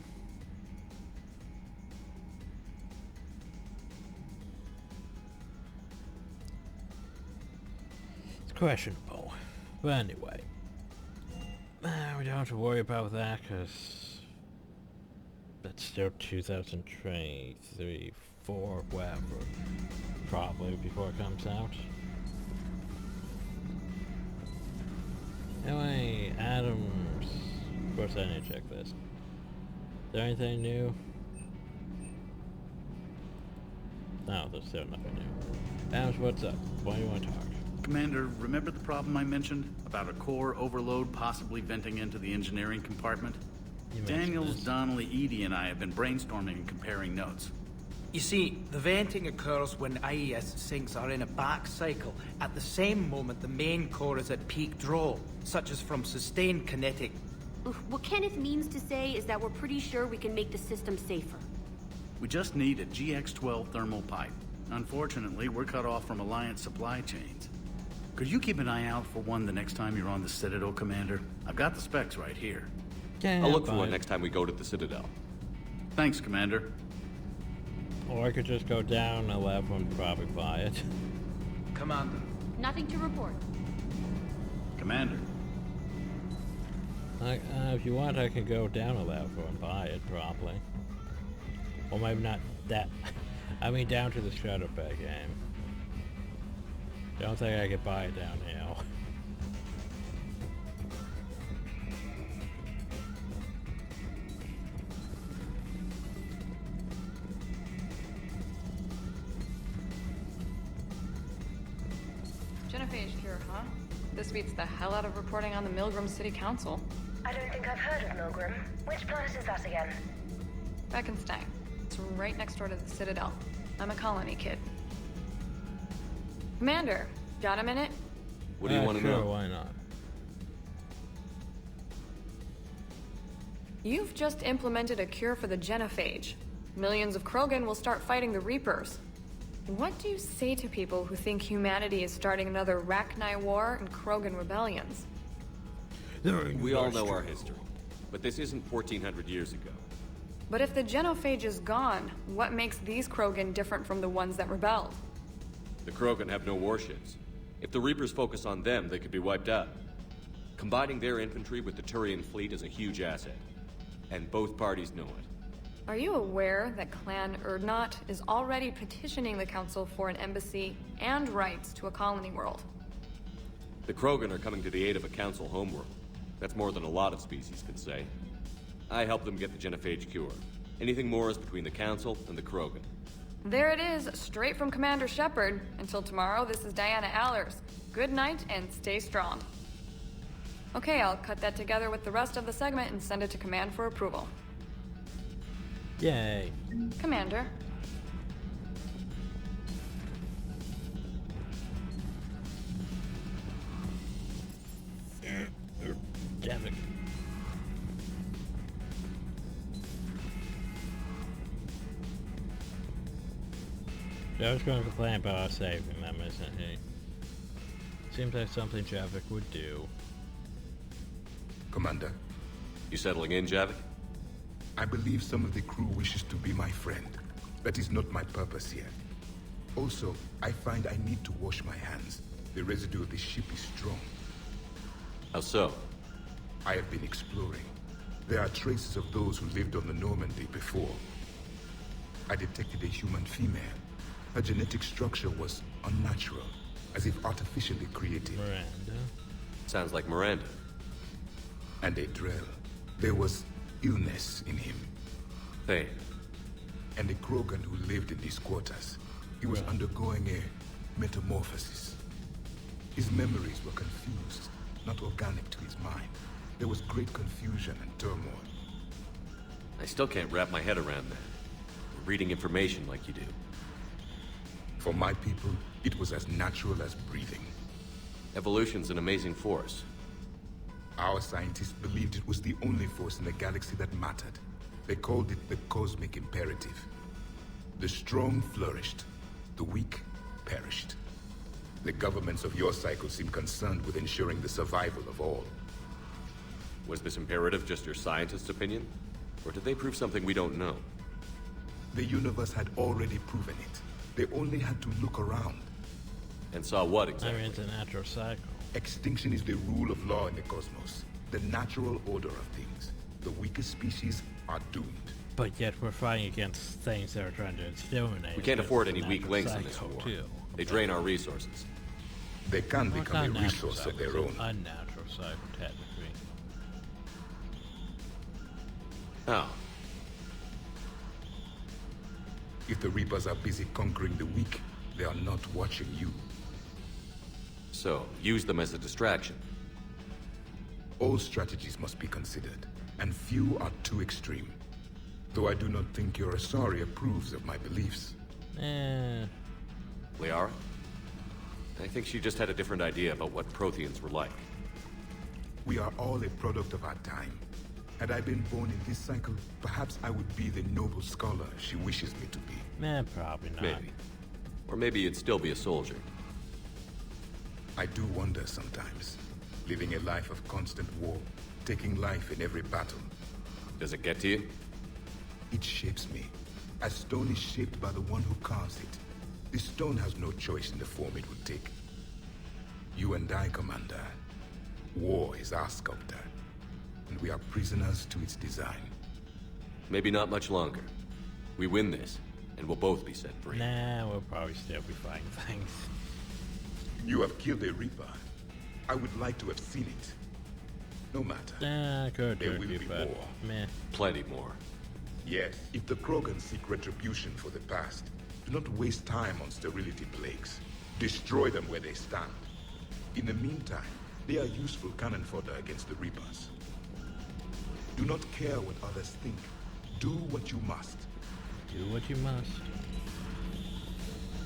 It's questionable, but anyway, we don't have to worry about that, because that's still 2023, 4, whatever, probably before it comes out. Anyway, Adams, of course I need to check this. Is there anything new? No, there's still nothing new. Adams, what's up? Why do you want to talk? Commander, remember the problem I mentioned? About a core overload possibly venting into the engineering compartment? Daniels, Donnelly, Edie, and I have been brainstorming and comparing notes. You see, the venting occurs when IES sinks are in a back cycle, at the same moment the main core is at peak draw, such as from sustained kinetic. What Kenneth means to say is that we're pretty sure we can make the system safer. We just need a GX-12 thermal pipe. Unfortunately, we're cut off from Alliance supply chains. Could you keep an eye out for one the next time you're on the Citadel, Commander? I've got the specs right here. Yeah, I'll look for one next time we go to the Citadel. Thanks, Commander. Or I could just go down a level and probably buy it. Commander. Nothing to report. Commander. If you want, I can go down a level and buy it, probably. Or maybe not that. I mean, down to the Shadow Bay game. Don't think I could buy it down here. Genophage cure, huh? This beats the hell out of reporting on the Milgram City Council. I don't think I've heard of Milgram. Which planet is that again? Beckenstein. It's right next door to the Citadel. I'm a colony kid. Commander, got a minute? What do you want to know? Why not? You've just implemented a cure for the genophage. Millions of Krogan will start fighting the Reapers. What do you say to people who think humanity is starting another Rachni War and Krogan rebellions? We all know our history, but this isn't 1400 years ago. But if the genophage is gone, what makes these Krogan different from the ones that rebelled? The Krogan have no warships. If the Reapers focus on them, they could be wiped out. Combining their infantry with the Turian fleet is a huge asset, and both parties know it. Are you aware that Clan Urdnot is already petitioning the Council for an embassy and rights to a colony world? The Krogan are coming to the aid of a Council homeworld. That's more than a lot of species can say. I helped them get the genophage cure. Anything more is between the Council and the Krogan. There it is, straight from Commander Shepard. Until tomorrow, this is Diana Allers. Good night and stay strong. Okay, I'll cut that together with the rest of the segment and send it to Command for approval. Yay. Commander. Damn it. I was going to complain about our saving them, isn't he? Seems like something Javik would do. Commander. You settling in, Javik? I believe some of the crew wishes to be my friend. That is not my purpose here. Also, I find I need to wash my hands. The residue of the ship is strong. How so? I have been exploring. There are traces of those who lived on the Normandy before. I detected a human female. Her genetic structure was unnatural, as if artificially created. Miranda? Sounds like Miranda. And a Drell. There was illness in him. Thane. And a Krogan who lived in these quarters. He was undergoing a metamorphosis. His memories were confused, not organic to his mind. There was great confusion and turmoil. I still can't wrap my head around that. Reading information like you do. For my people, it was as natural as breathing. Evolution's an amazing force. Our scientists believed it was the only force in the galaxy that mattered. They called it the cosmic imperative. The strong flourished, the weak perished. The governments of your cycle seem concerned with ensuring the survival of all. Was this imperative just your scientist's opinion? Or did they prove something we don't know? The universe had already proven it. They only had to look around. And saw what exactly? I mean, it's a natural cycle. Extinction is the rule of law in the cosmos. The natural order of things. The weakest species are doomed. But yet we're fighting against things that are trying to exterminate. We can't afford any weak links in this war. Too. They drain our resources. They can become a resource of their own. Unnatural cycle, technically. How? If the Reapers are busy conquering the weak, they are not watching you. So, use them as a distraction. All strategies must be considered, and few are too extreme. Though I do not think your Asari approves of my beliefs. Liara? I think she just had a different idea about what Protheans were like. We are all a product of our time. Had I been born in this cycle, perhaps I would be the noble scholar she wishes me to be. Probably not. Maybe. Or maybe you'd still be a soldier. I do wonder sometimes. Living a life of constant war, taking life in every battle. Does it get to you? It shapes me. As stone is shaped by the one who carves it. The stone has no choice in the form it would take. You and I, Commander. War is our sculptor. And we are prisoners to its design. Maybe not much longer. We win this, and we'll both be set free. Nah, we'll probably still be fighting things. You have killed a Reaper. I would like to have seen it. No matter. There will be more. Plenty more. Yes, if the Krogan seek retribution for the past, do not waste time on sterility plagues. Destroy them where they stand. In the meantime, they are useful cannon fodder against the Reapers. Do not care what others think. Do what you must. Do what you must.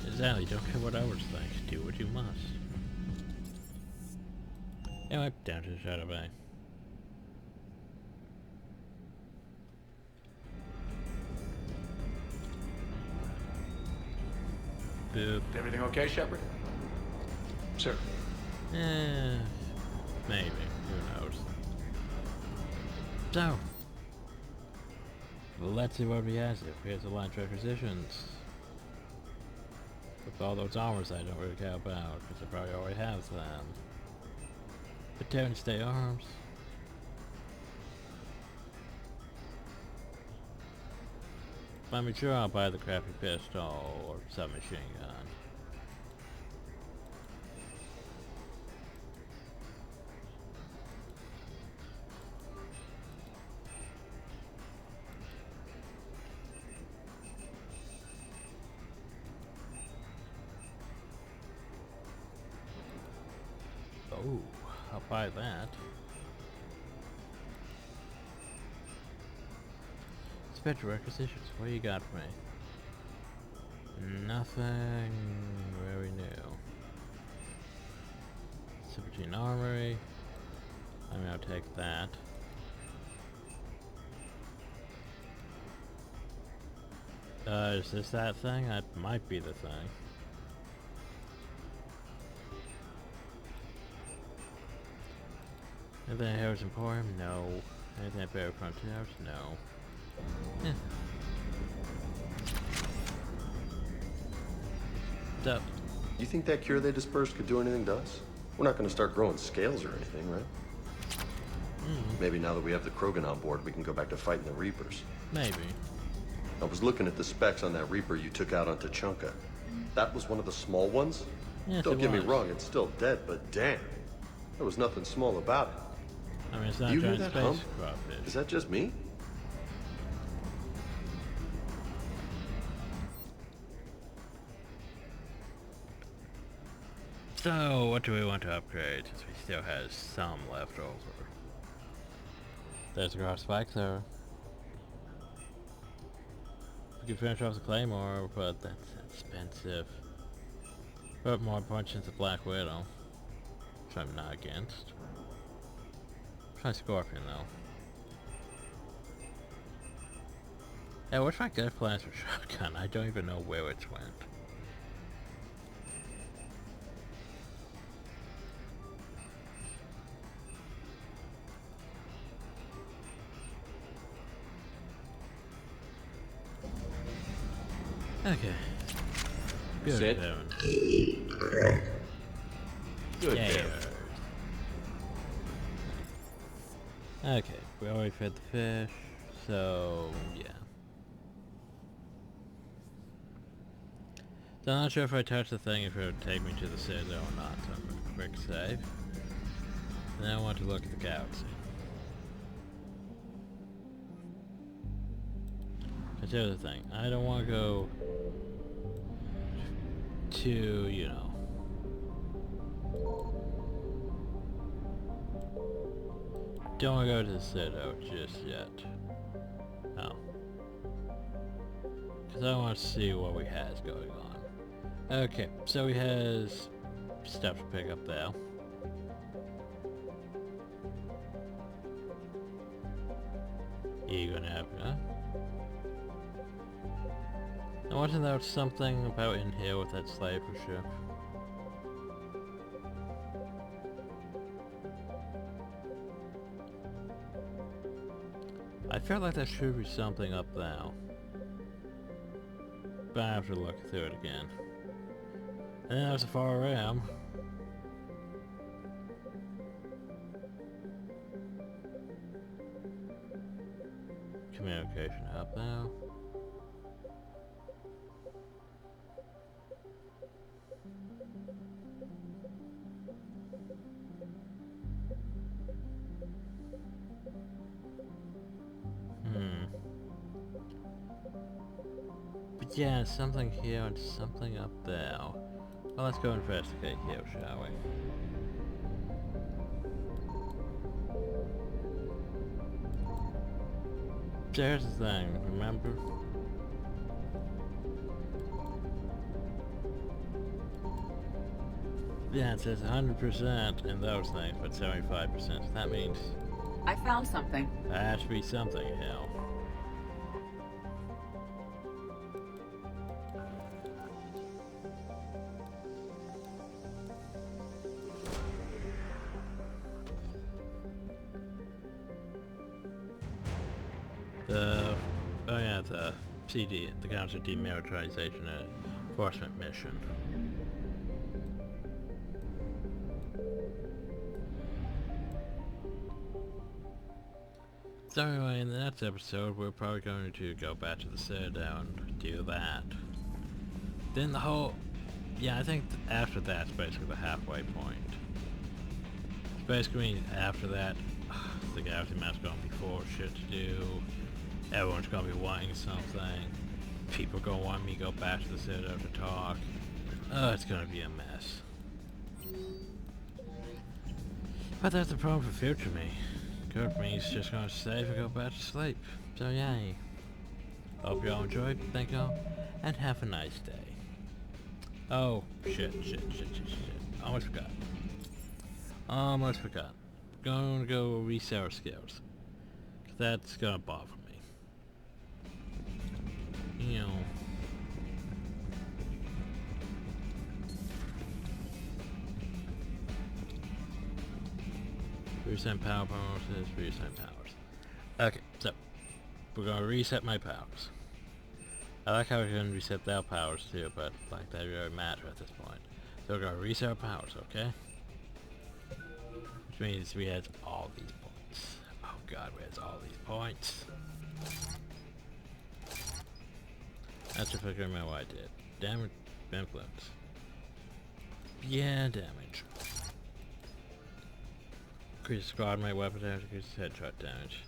Exactly, don't care what others think. Do what you must. Anyway, down to the Shadow Bay. Boop. Everything okay, Shepard? Sir. Maybe. Who knows? So, let's see what he has here. He has a line requisitions. With all those armors I don't really care about, because I probably already have them. Battalion stay arms. I'm sure I'll buy the crappy pistol or submachine gun. Oh, I'll buy that. Inspector requisitions. What do you got for me? Nothing very new. Serpentine Armory. I'm gonna take that. Is this that thing? That might be the thing. Anything at Harris Emporium? No. Anything at Barrow Frontiers? No. Yeah. So, You think that cure they dispersed could do anything to us? We're not going to start growing scales or anything, right? Maybe now that we have the Krogan on board, we can go back to fighting the Reapers. Maybe. I was looking at the specs on that Reaper you took out on Tachanka. That was one of the small ones? Yes, Don't it get me was. wrong, it's still dead, but damn. There was nothing small about it. I mean, it's not Do you a hear giant that hum? space crawfish. Is that just me? So, what do we want to upgrade since we still have some left over? There's a cross spike there. We can finish off the Claymore, but that's expensive. Put more punch into Black Widow, which I'm not against. Try Scorpion though. Yeah, what's my good plans for Shotgun? I don't even know where it went. Okay. Good. Sit. Good. Yeah. Okay, we already fed the fish, so yeah. So I'm not sure if I touch the thing if it would take me to the Citadel or not, so I'm gonna quick save. And then I want to look at the galaxy. That's the other thing. I don't want to go to, you know, don't want to go to the Citadel just yet. No. Because I want to see what we has going on. Okay, so we has stuff to pick up there. You gonna have, huh? I wonder if there was something about in here with that slaver ship. I feel like there should be something up now. But I have to look through it again. And then there's a far ram. Communication hub now. But yeah, something here and something up there. Well, let's go investigate here, shall we? So here's the thing, remember? Yeah, it says 100% in those things, but 75%. That means I found something. there has to be something, hell. The CD, the Council Demilitarization and Enforcement Mission. So anyway, in the next episode, we're probably going to go back to the Citadel and do that. Then the whole... Yeah, I think after that's basically the halfway point. It's basically after that, the Galaxy Map's gonna be full of shit to do. Everyone's gonna be wanting something. People are gonna want me to go back to the Citadel to talk. Oh, it's gonna be a mess. But that's the problem for future me. Good me's just gonna save and go back to sleep. So yay. Hope y'all enjoyed. Thank y'all, and have a nice day. Oh, shit. Almost forgot. Gonna go reset our skills. 'Cause that's gonna bother me. You know. Reset power bonuses, reset powers. Okay, so we're gonna reset my powers. I like how we can reset their powers too, but like that really matter at this point. So we're gonna reset our powers, okay? Which means we had all these points. Oh god, we had all these points. That's just figuring out what I did. Damage, influence. Yeah, damage. Increase squad mate weapon damage, increase headshot damage.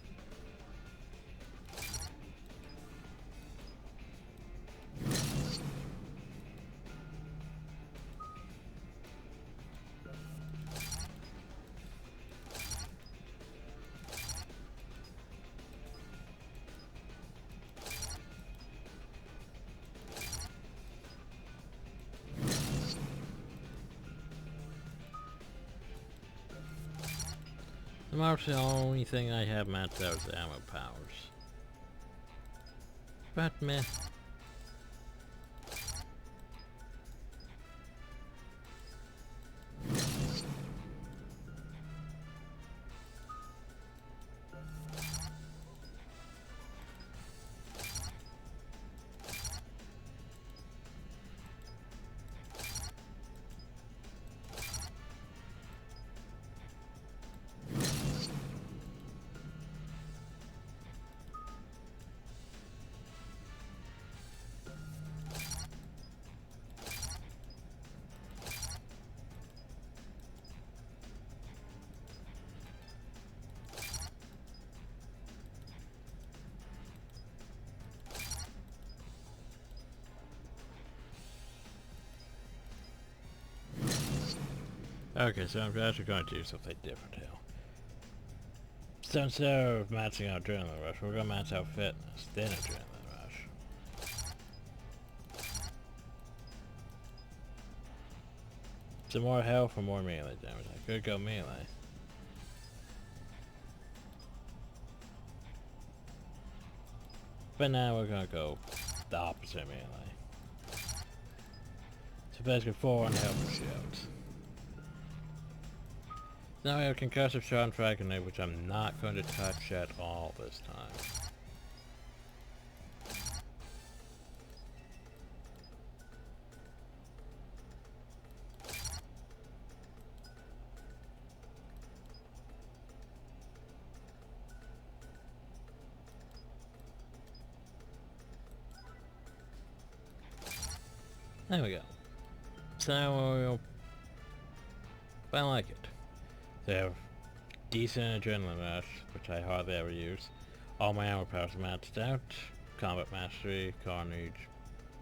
The only thing I have maxed out is ammo powers. But meh. Okay, so I'm actually going to do something different here. So instead of maxing out Adrenaline Rush, we're going to max out Fitness, then Adrenaline Rush. Some more health or more melee damage. I could go melee. But now we're going to go the opposite melee. So basically 4 on health and shields. Now we have Concussive Shot and Fragment, which I'm not going to touch at all this time. There we go. So, I like it. They have decent Adrenaline Rush, which I hardly ever use. All my ammo powers are maxed out. Combat Mastery, Carnage.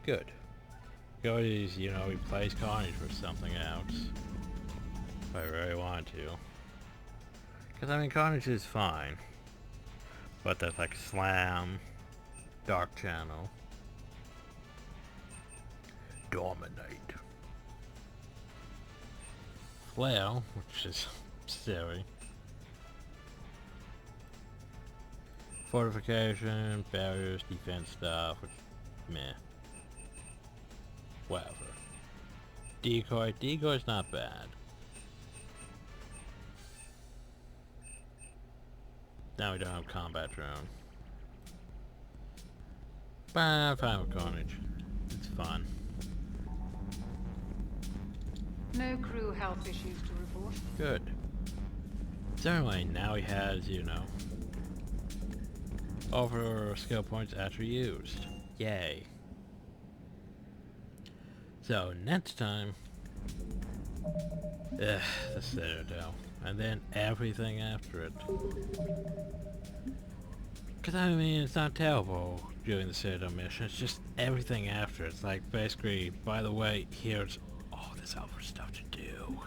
Good. You can always, you know, replace Carnage for something else. If I really want to. Because, I mean, Carnage is fine. But that's like Slam, Dark Channel, Dominate, Flail, which is silly, Fortification, Barriers, Defense stuff, which, meh. Whatever. Decoy's not bad. Now we don't have Combat Drone. But I'm fine with Carnage. It's fun. No crew health issues to report. Good. So anyway, now he has, you know, all of our skill points actually used. Yay. So next time, the Citadel, and then everything after it. Cause I mean, it's not terrible doing the Citadel mission, it's just everything after. It's like, basically, by the way, here's all this other stuff to do.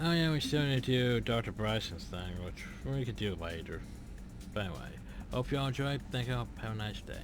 Oh yeah, we still need to do Dr. Bryson's thing, which we could do later. But anyway, hope you all enjoyed. Thank you all. Have a nice day.